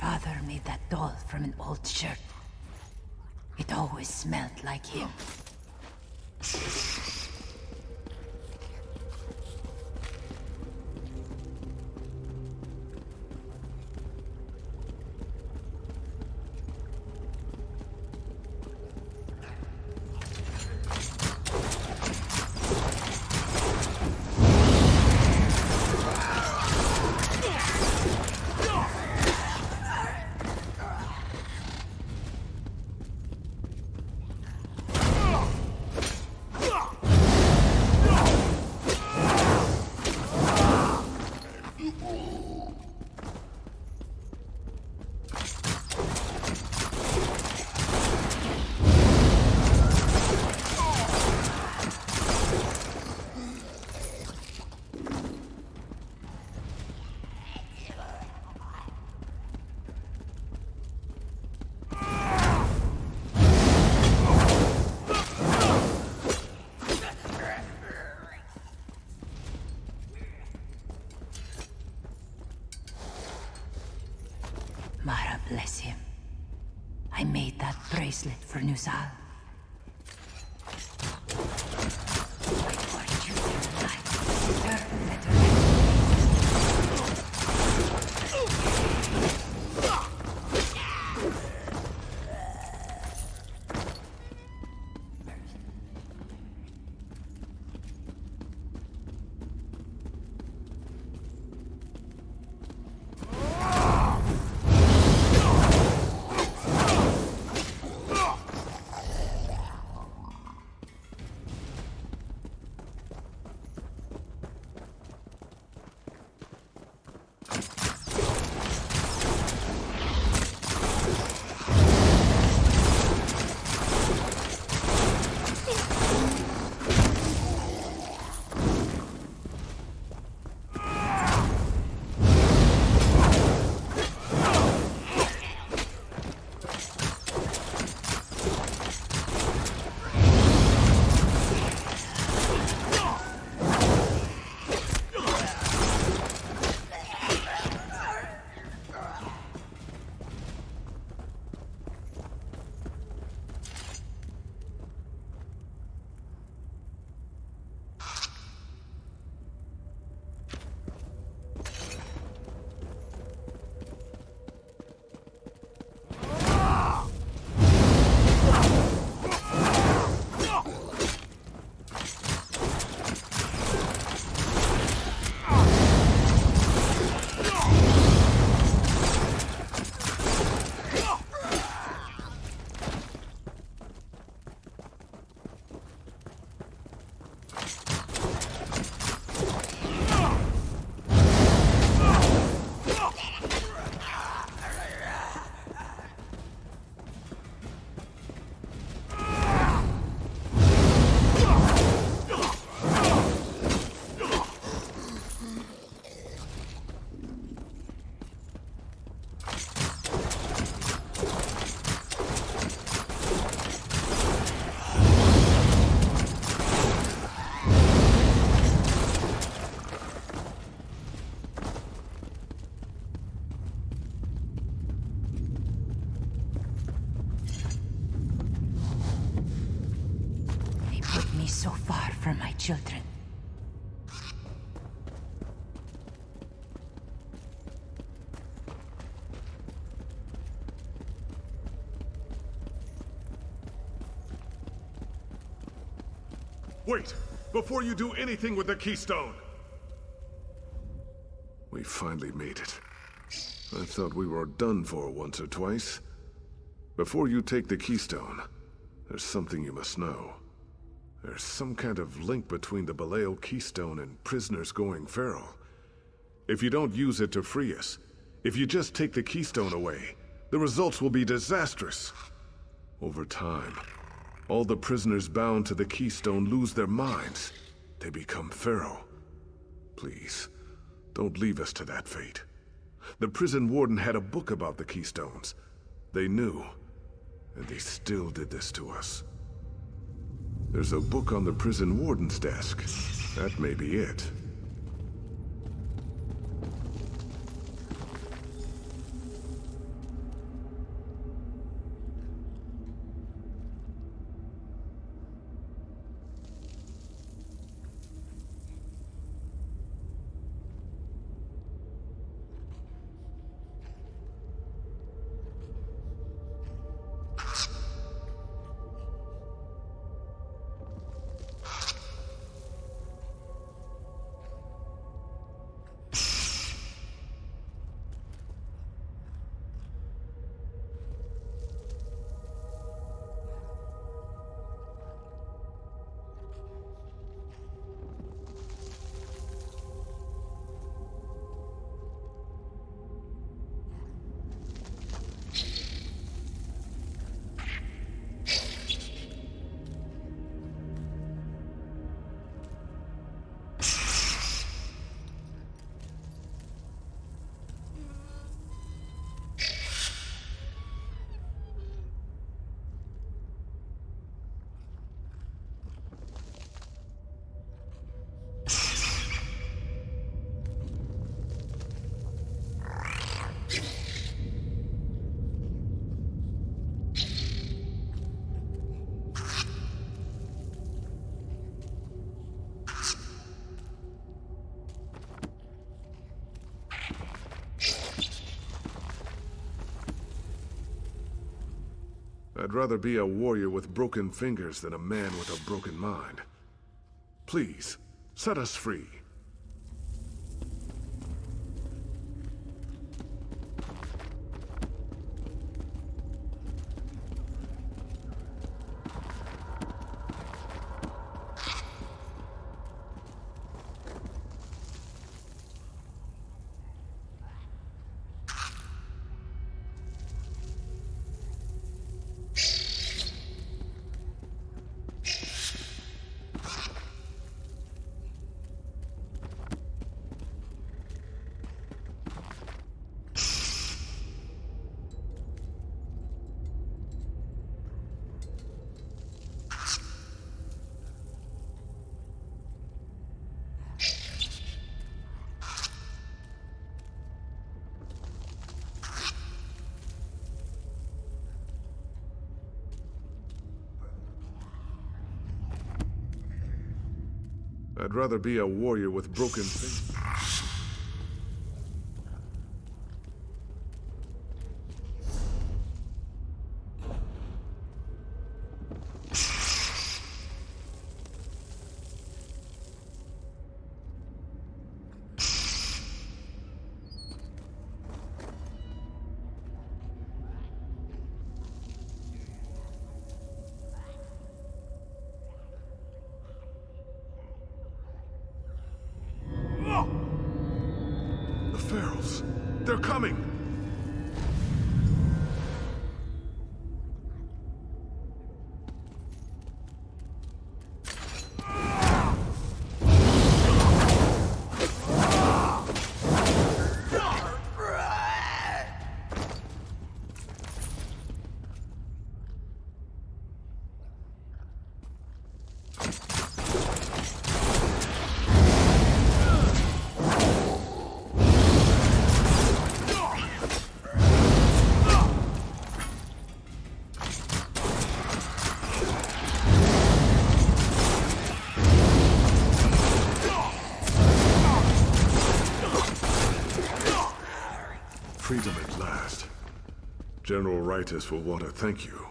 Father made that doll from an old shirt. It always smelled like him. Mara bless him. I made that bracelet for Nuzal. My fortune in life, turn better. so far from my children. Wait! Before you do anything with the keystone! We finally made it. I thought we were done for once or twice. Before you take the keystone, there's something you must know. There's some kind of link between the Belial keystone and prisoners going feral. If you don't use it to free us, if you just take the keystone away, the results will be disastrous. Over time, all the prisoners bound to the keystone lose their minds. They become feral. Please, don't leave us to that fate. The prison warden had a book about the keystones. They knew, and they still did this to us. There's a book on the prison warden's desk. That may be it. I'd rather be a warrior with broken fingers than a man with a broken mind. Please, set us free. I'd rather be a warrior with broken fingers. They're coming! freedom at last. General Ritus will want to thank you.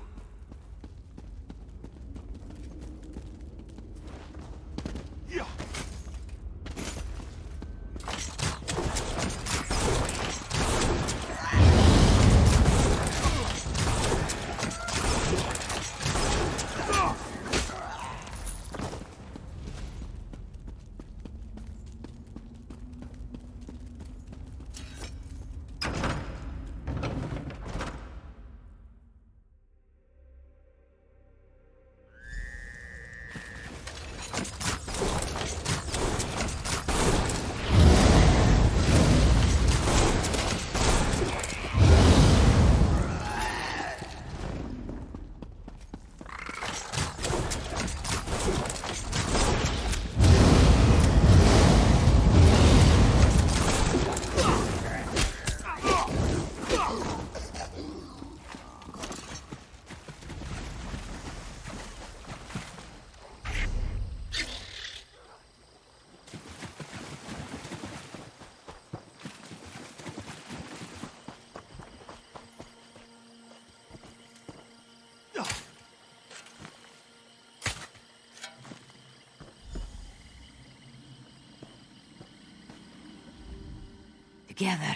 Together,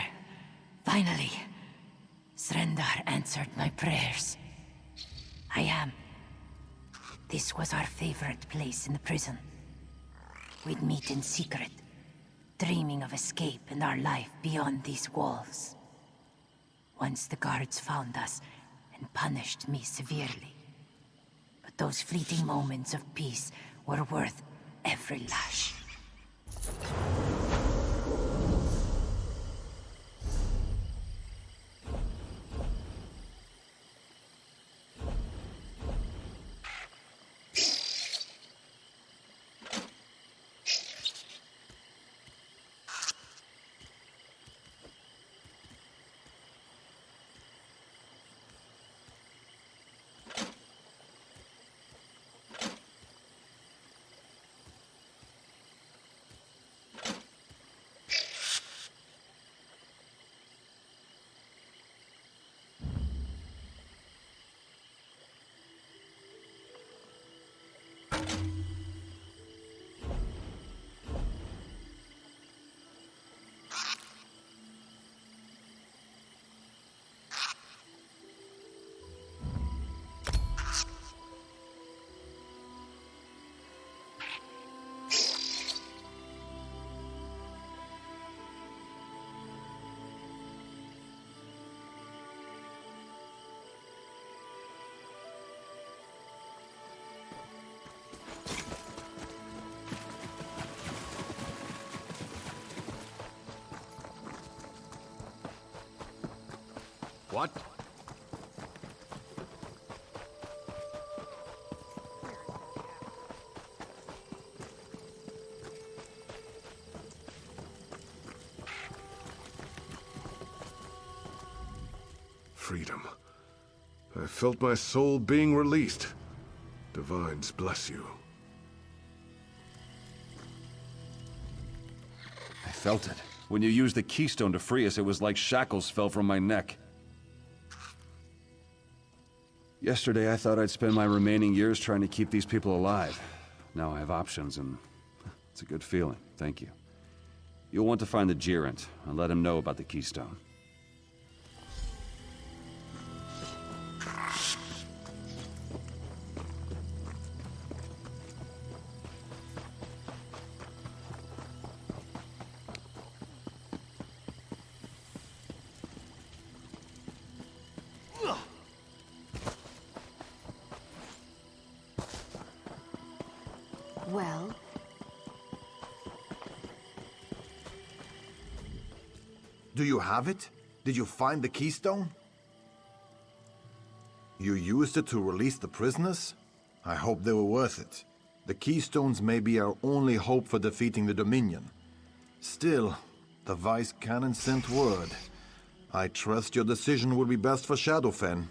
finally, Srendar answered my prayers. I am. This was our favorite place in the prison. We'd meet in secret, dreaming of escape and our life beyond these walls. Once the guards found us and punished me severely. But those fleeting moments of peace were worth every lash. What? Freedom. I felt my soul being released. Divines bless you. I felt it. When you used the keystone to free us, it was like shackles fell from my neck. Yesterday, I thought I'd spend my remaining years trying to keep these people alive. Now I have options, and it's a good feeling. Thank you. You'll want to find the Gerent and let him know about the keystone. Well? Do you have it? Did you find the keystone? You used it to release the prisoners? I hope they were worth it. The keystones may be our only hope for defeating the Dominion. Still, the Vice Canon sent word. I trust your decision will be best for Shadowfen.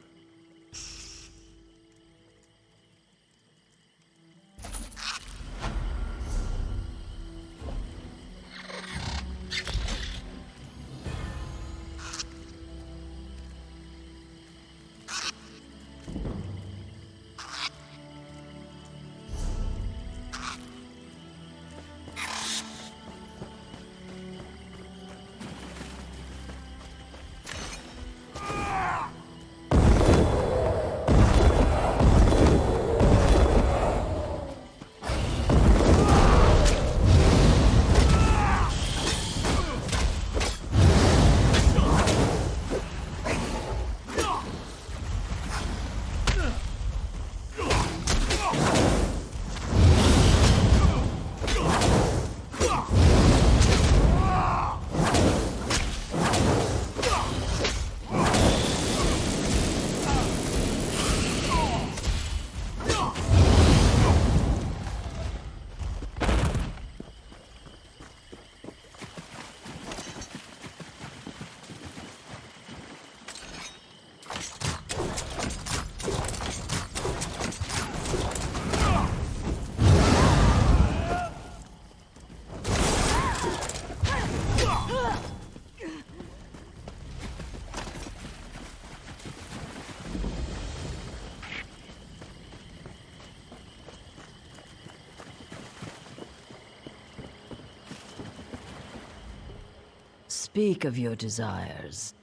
Speak of your desires.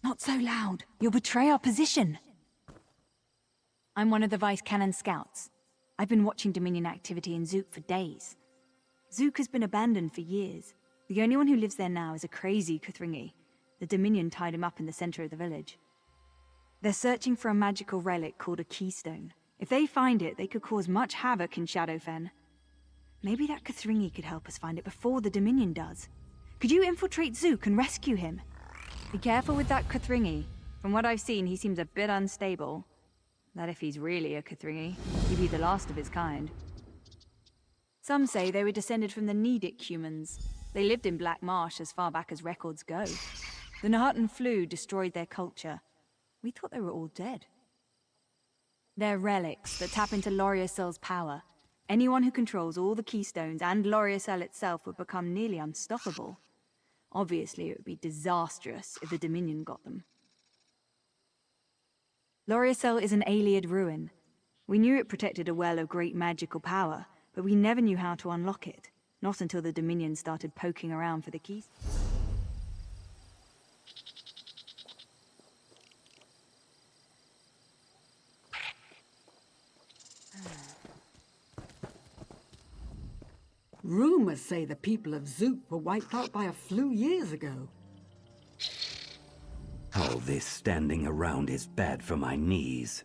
Not so loud. You'll betray our position. I'm one of the Vice Cannon scouts. I've been watching Dominion activity in Zook for days. Zook has been abandoned for years. The only one who lives there now is a crazy Kuthringi. The Dominion tied him up in the center of the village. They're searching for a magical relic called a keystone. If they find it, they could cause much havoc in Shadowfen. Maybe that Kuthringi could help us find it before the Dominion does. Could you infiltrate Zook and rescue him? Be careful with that Kuthringi. From what I've seen, he seems a bit unstable. That if he's really a Kuthringi, he'd be the last of his kind. Some say they were descended from the Nedic humans. They lived in Black Marsh as far back as records go. The Nahatan flu destroyed their culture. We thought they were all dead. They're relics that tap into Loriacel's power. Anyone who controls all the keystones and Loriacel itself would become nearly unstoppable. Obviously, it would be disastrous if the Dominion got them. Loriacel is an Aleid ruin. We knew it protected a well of great magical power, but we never knew how to unlock it. Not until the Dominion started poking around for the keys. Rumors say the people of Zook were wiped out by a flu years ago. All this standing around is bad for my knees.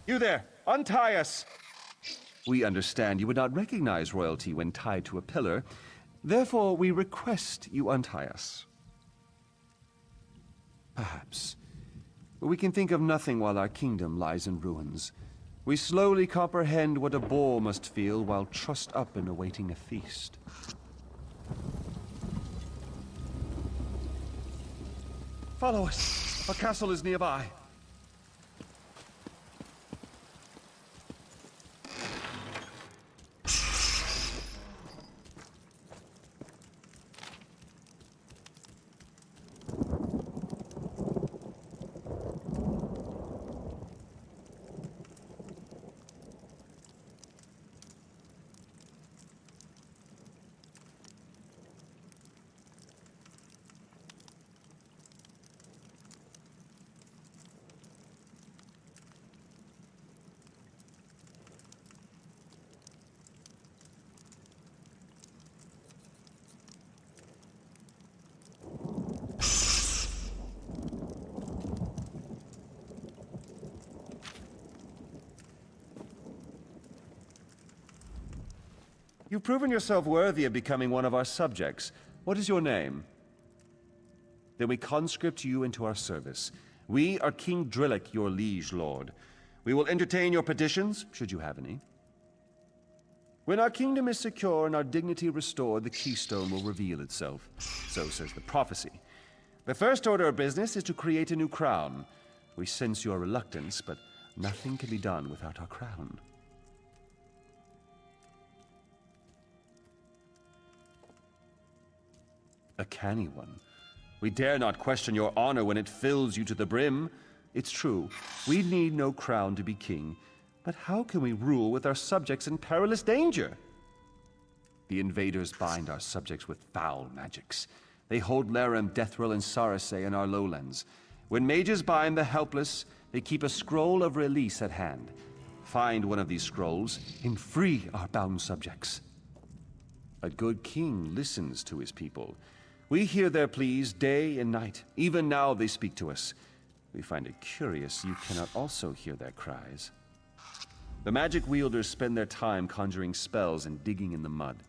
You there! Untie us! We understand you would not recognize royalty when tied to a pillar. Therefore, we request you untie us. Perhaps. But we can think of nothing while our kingdom lies in ruins. We slowly comprehend what a boar must feel while trussed up and awaiting a feast. Follow us. Our castle is nearby. You've proven yourself worthy of becoming one of our subjects. What is your name? Then we conscript you into our service. We are King Drillick, your liege lord. We will entertain your petitions, should you have any. When our kingdom is secure and our dignity restored, the keystone will reveal itself. So says the prophecy. The first order of business is to create a new crown. We sense your reluctance, but nothing can be done without our crown. A canny one. We dare not question your honor when it fills you to the brim. It's true, we need no crown to be king, but how can we rule with our subjects in perilous danger? The invaders bind our subjects with foul magics. They hold Laram, Deathril, and Sarasay in our lowlands. When mages bind the helpless, they keep a scroll of release at hand. Find one of these scrolls and free our bound subjects. A good king listens to his people. We hear their pleas day and night. Even now they speak to us. We find it curious you cannot also hear their cries. The magic wielders spend their time conjuring spells and digging in the mud.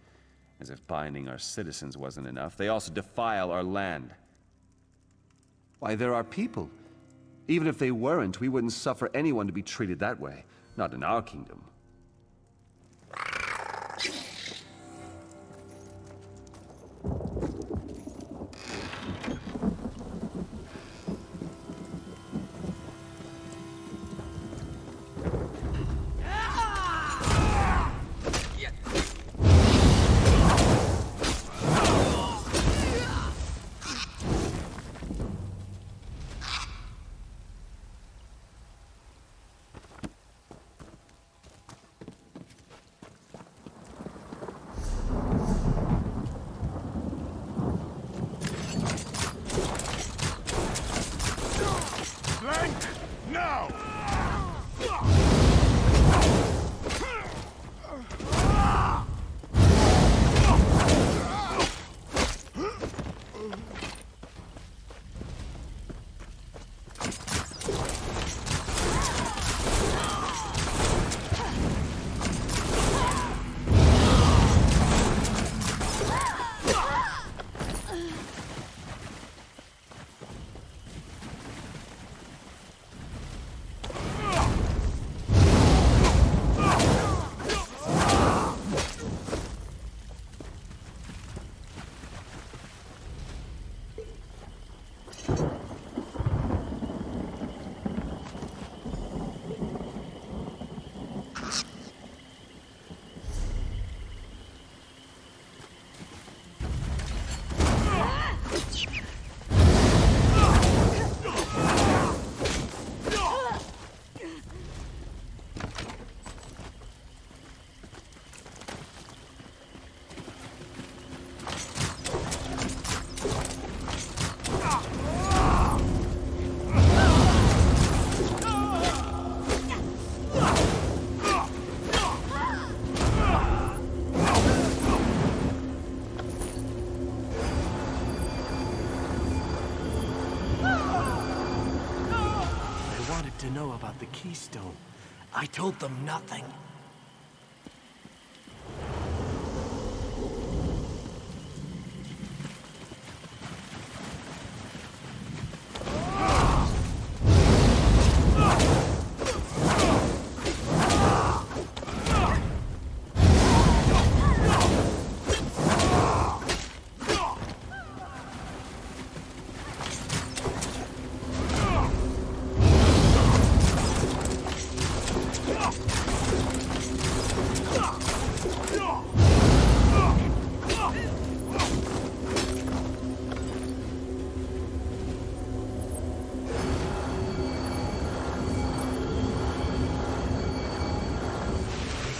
As if binding our citizens wasn't enough, they also defile our land. Why, they're our people. Even if they weren't, we wouldn't suffer anyone to be treated that way. Not in our kingdom. To know about the keystone. I told them nothing.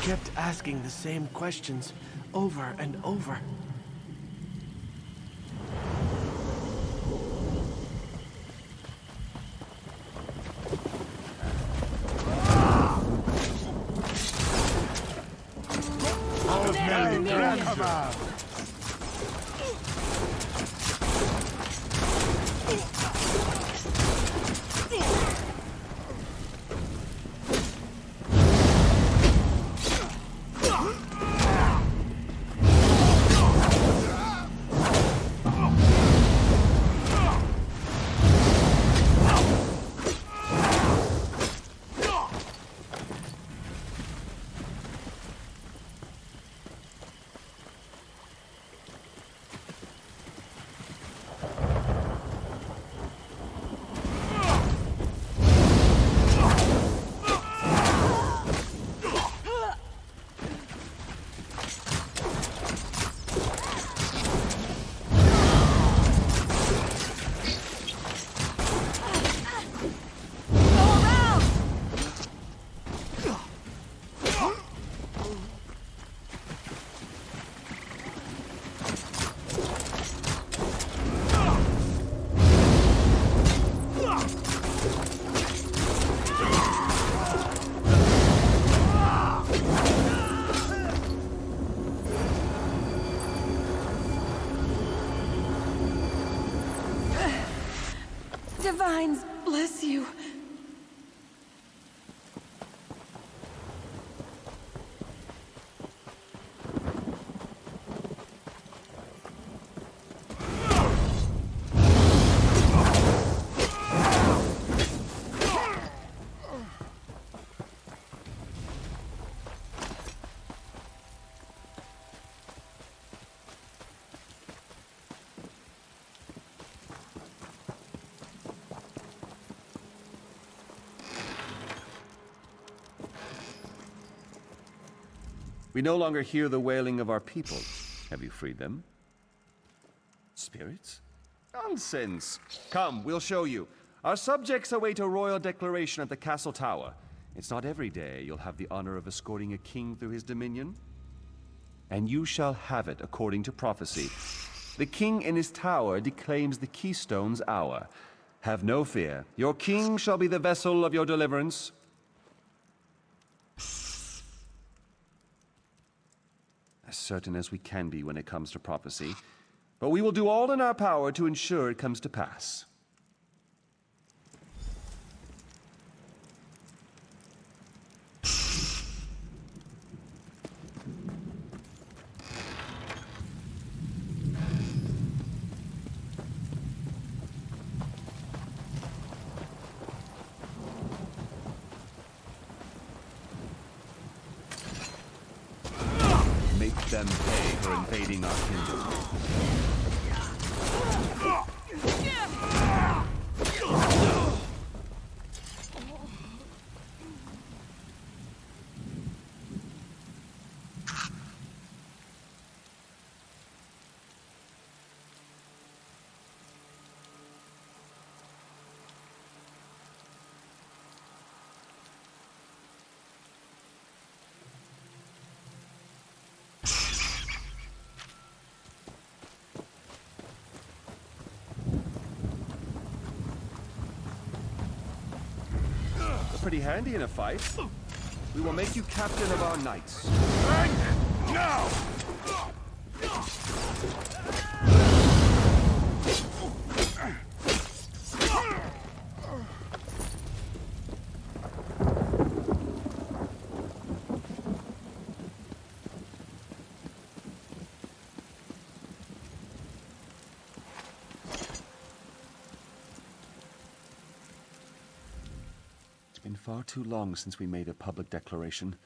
Kept asking the same questions over and over. vines bless you. We no longer hear the wailing of our people. Have you freed them? Spirits? Nonsense! Come, we'll show you. Our subjects await a royal declaration at the castle tower. It's not every day you'll have the honor of escorting a king through his dominion. And you shall have it according to prophecy. The king in his tower declaims the keystone's hour. Have no fear. Your king shall be the vessel of your deliverance. As certain as we can be when it comes to prophecy, but we will do all in our power to ensure it comes to pass. Make them pay for invading our kingdom. Pretty handy in a fight. We will make you captain of our knights. Right now! Been far too long since we made a public declaration.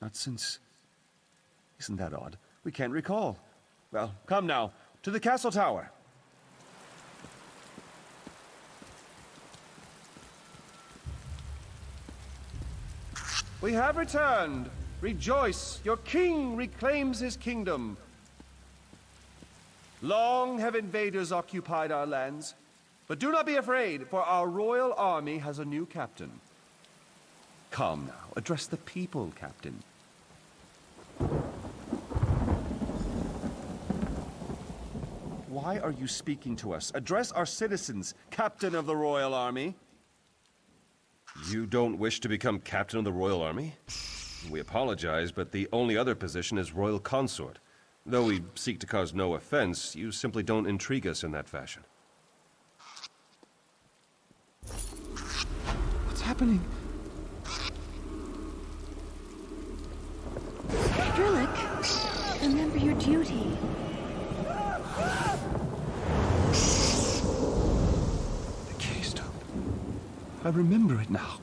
Not since... Isn't that odd? We can't recall. Well, come now, to the castle tower. We have returned. Rejoice, your king reclaims his kingdom. Long have invaders occupied our lands, but do not be afraid, for our royal army has a new captain. Come now, address the people, Captain. Why are you speaking to us? Address our citizens, Captain of the Royal Army. You don't wish to become Captain of the Royal Army? We apologize, but the only other position is Royal Consort. Though we seek to cause no offense, you simply don't intrigue us in that fashion. What's happening? Drillick, remember your duty. The keystone. I remember it now.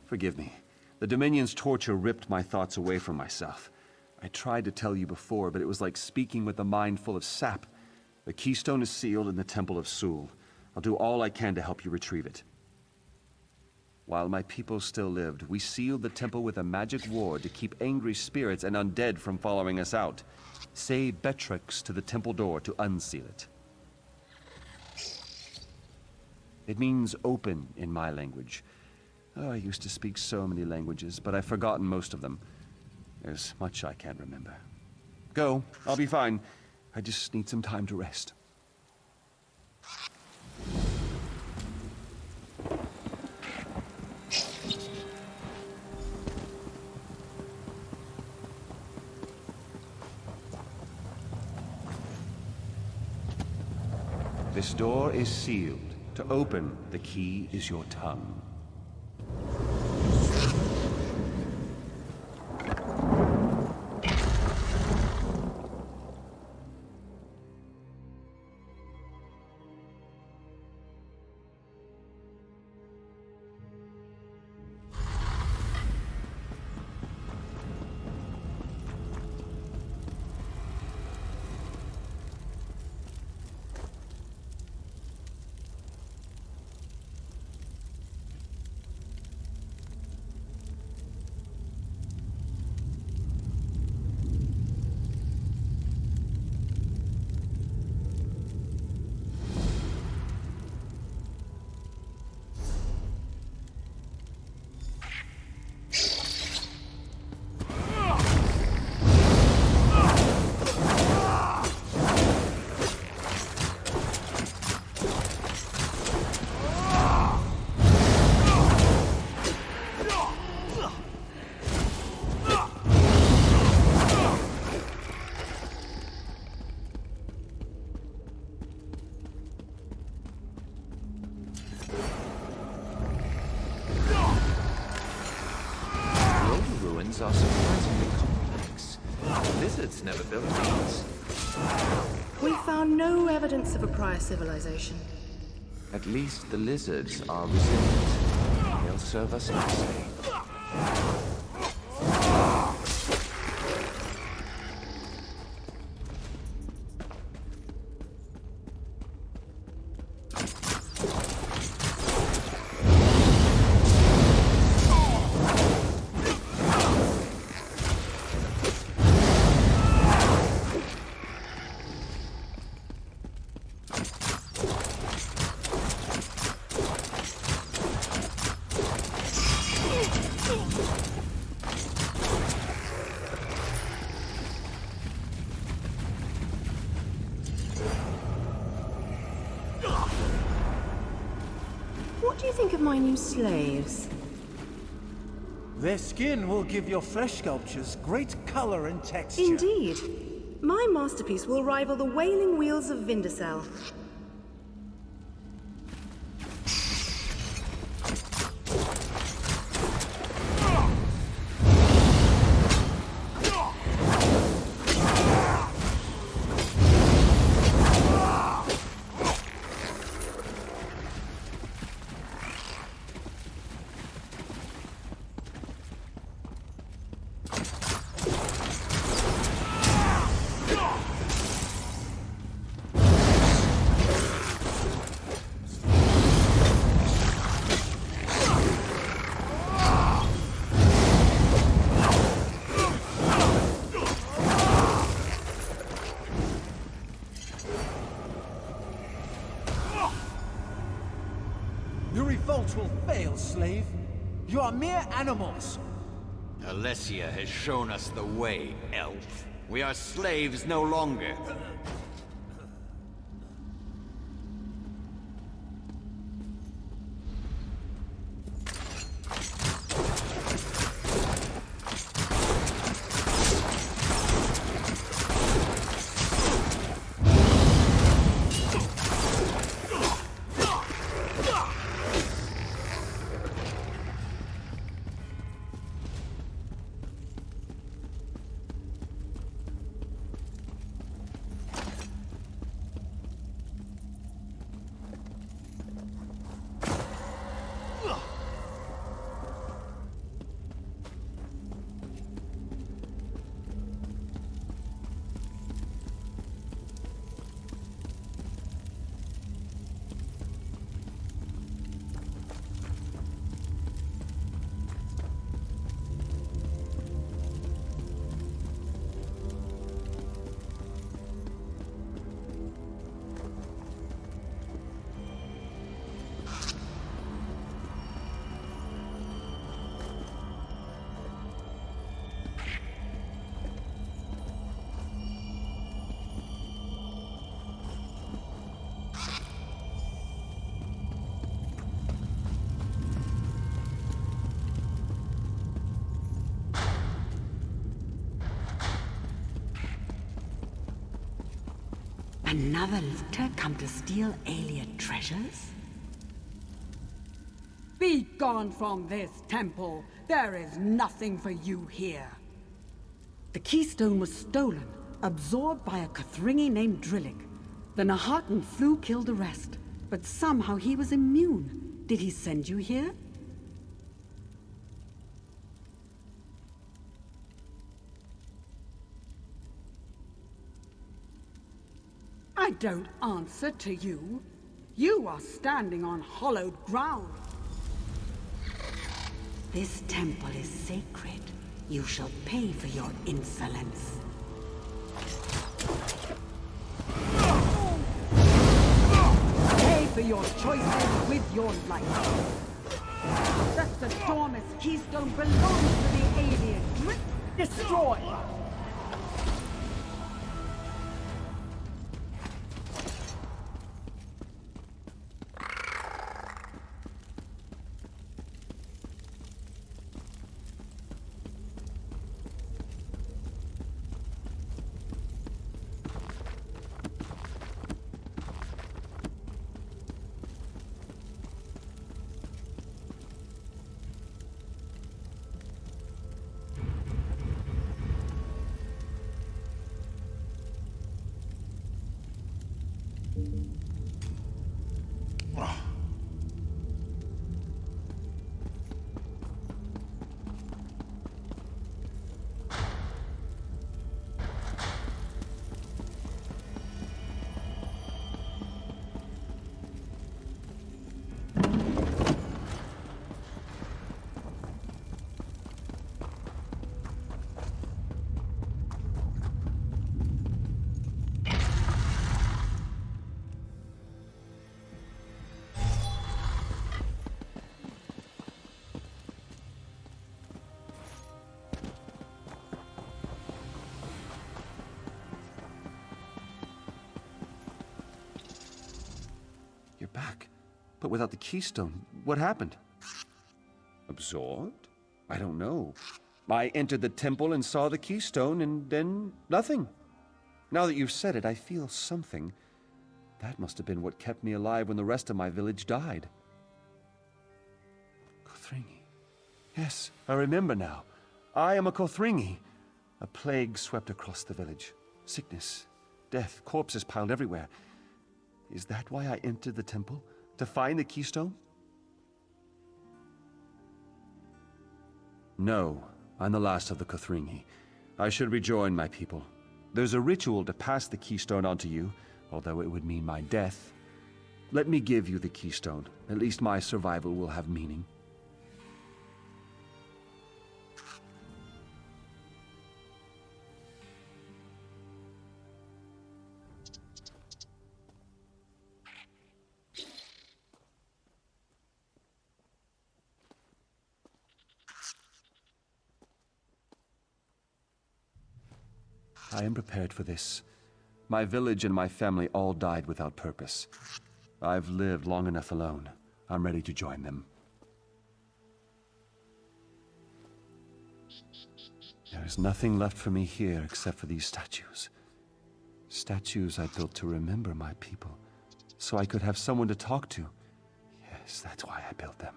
Forgive me. The Dominion's torture ripped my thoughts away from myself. I tried to tell you before, but it was like speaking with a mind full of sap. The keystone is sealed in the Temple of Sul. I'll do all I can to help you retrieve it. While my people still lived, we sealed the temple with a magic ward to keep angry spirits and undead from following us out. Say Betrix to the temple door to unseal it. It means open in my language. Oh, I used to speak so many languages, but I've forgotten most of them. There's much I can't remember. Go, I'll be fine. I just need some time to rest. This door is sealed. To open, the key is your tongue. Are surprisingly complex. Lizards never built these. We found no evidence of a prior civilization. At least the lizards are resilient. They'll serve us nicely. What do you think of my new slaves? Their skin will give your flesh sculptures great color and texture. Indeed. My masterpiece will rival the wailing wheels of Vindicel. Your revolt will fail, slave. You are mere animals. Alessia has shown us the way, elf. We are slaves no longer. Another litter come to steal alien treasures? Be gone from this temple! There is nothing for you here! The keystone was stolen, absorbed by a Kothringi named Drillick. The Nahatan flu killed the rest, but somehow he was immune. Did he send you here? I don't answer to you. You are standing on hollowed ground. This temple is sacred. You shall pay for your insolence. Pay for your choices with your life. That the Dormus keystone belongs to the alien. Destroy! Back. But without the keystone, what happened? Absorbed? I don't know. I entered the temple and saw the keystone, and then nothing. Now that you've said it, I feel something. That must have been what kept me alive when the rest of my village died. Kothringi. Yes, I remember now. I am a Kothringi. A plague swept across the village. Sickness, death, corpses piled everywhere. Is that why I entered the temple? To find the keystone? No, I'm the last of the Kothringi. I should rejoin my people. There's a ritual to pass the keystone on to you, although it would mean my death. Let me give you the keystone. At least my survival will have meaning. I am prepared for this. My village and my family all died without purpose. I've lived long enough alone. I'm ready to join them. There's nothing left for me here except for these statues. Statues I built to remember my people, so I could have someone to talk to. Yes, that's why I built them.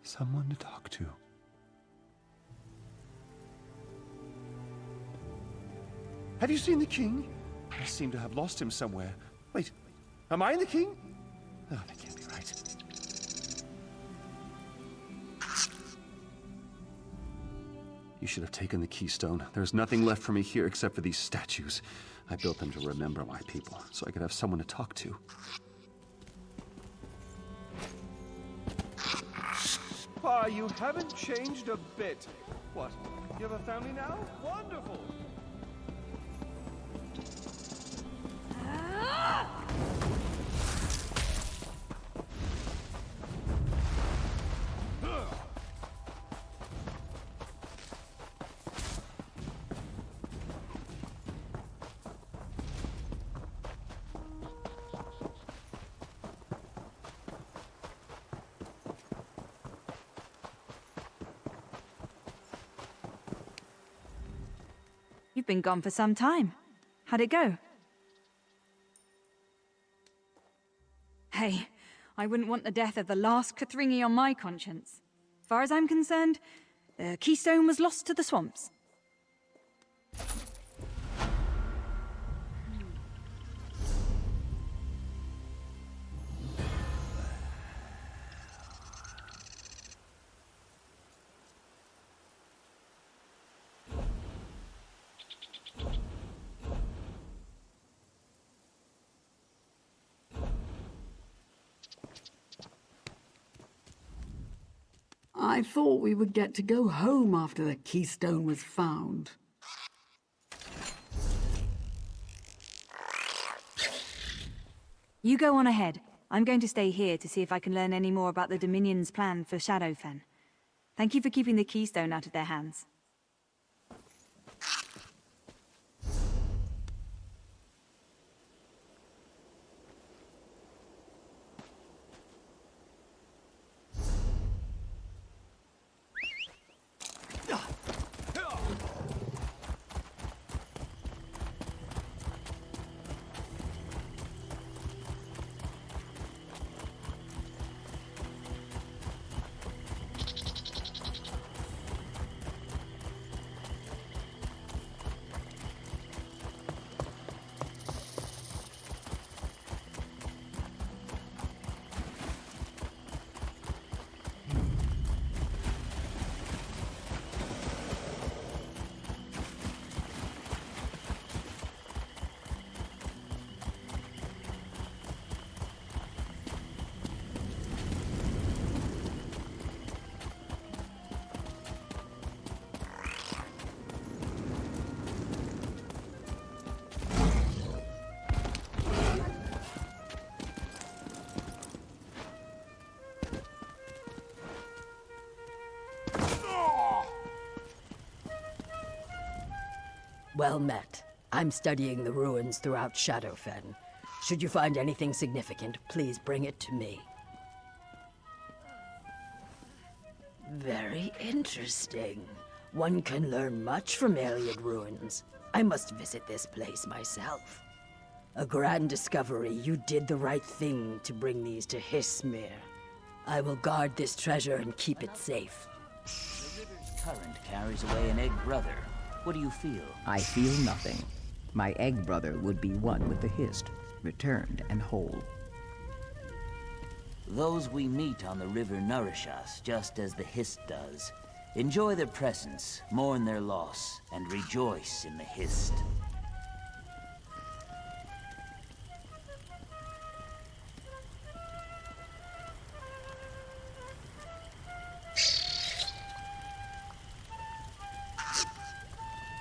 Someone to talk to. Have you seen the king? I seem to have lost him somewhere. Wait, am I the king? Oh, that can't be right. You should have taken the keystone. There's nothing left for me here except for these statues. I built them to remember my people, so I could have someone to talk to. Pa, you haven't changed a bit. What? You have a family now? Wonderful! You've been gone for some time. How'd it go? Hey, I wouldn't want the death of the last Kathringi on my conscience. As far as I'm concerned, the keystone was lost to the swamps. I thought we would get to go home after the keystone was found. You go on ahead. I'm going to stay here to see if I can learn any more about the Dominion's plan for Shadowfen. Thank you for keeping the keystone out of their hands. Well met. I'm studying the ruins throughout Shadowfen. Should you find anything significant, please bring it to me. Very interesting. One can learn much from Iliad ruins. I must visit this place myself. A grand discovery. You did the right thing to bring these to Hismir. I will guard this treasure and keep it safe. The river's current carries away an egg brother. What do you feel? I feel nothing. My egg brother would be one with the Hist, returned and whole. Those we meet on the river nourish us, just as the Hist does. Enjoy their presence, mourn their loss, and rejoice in the Hist.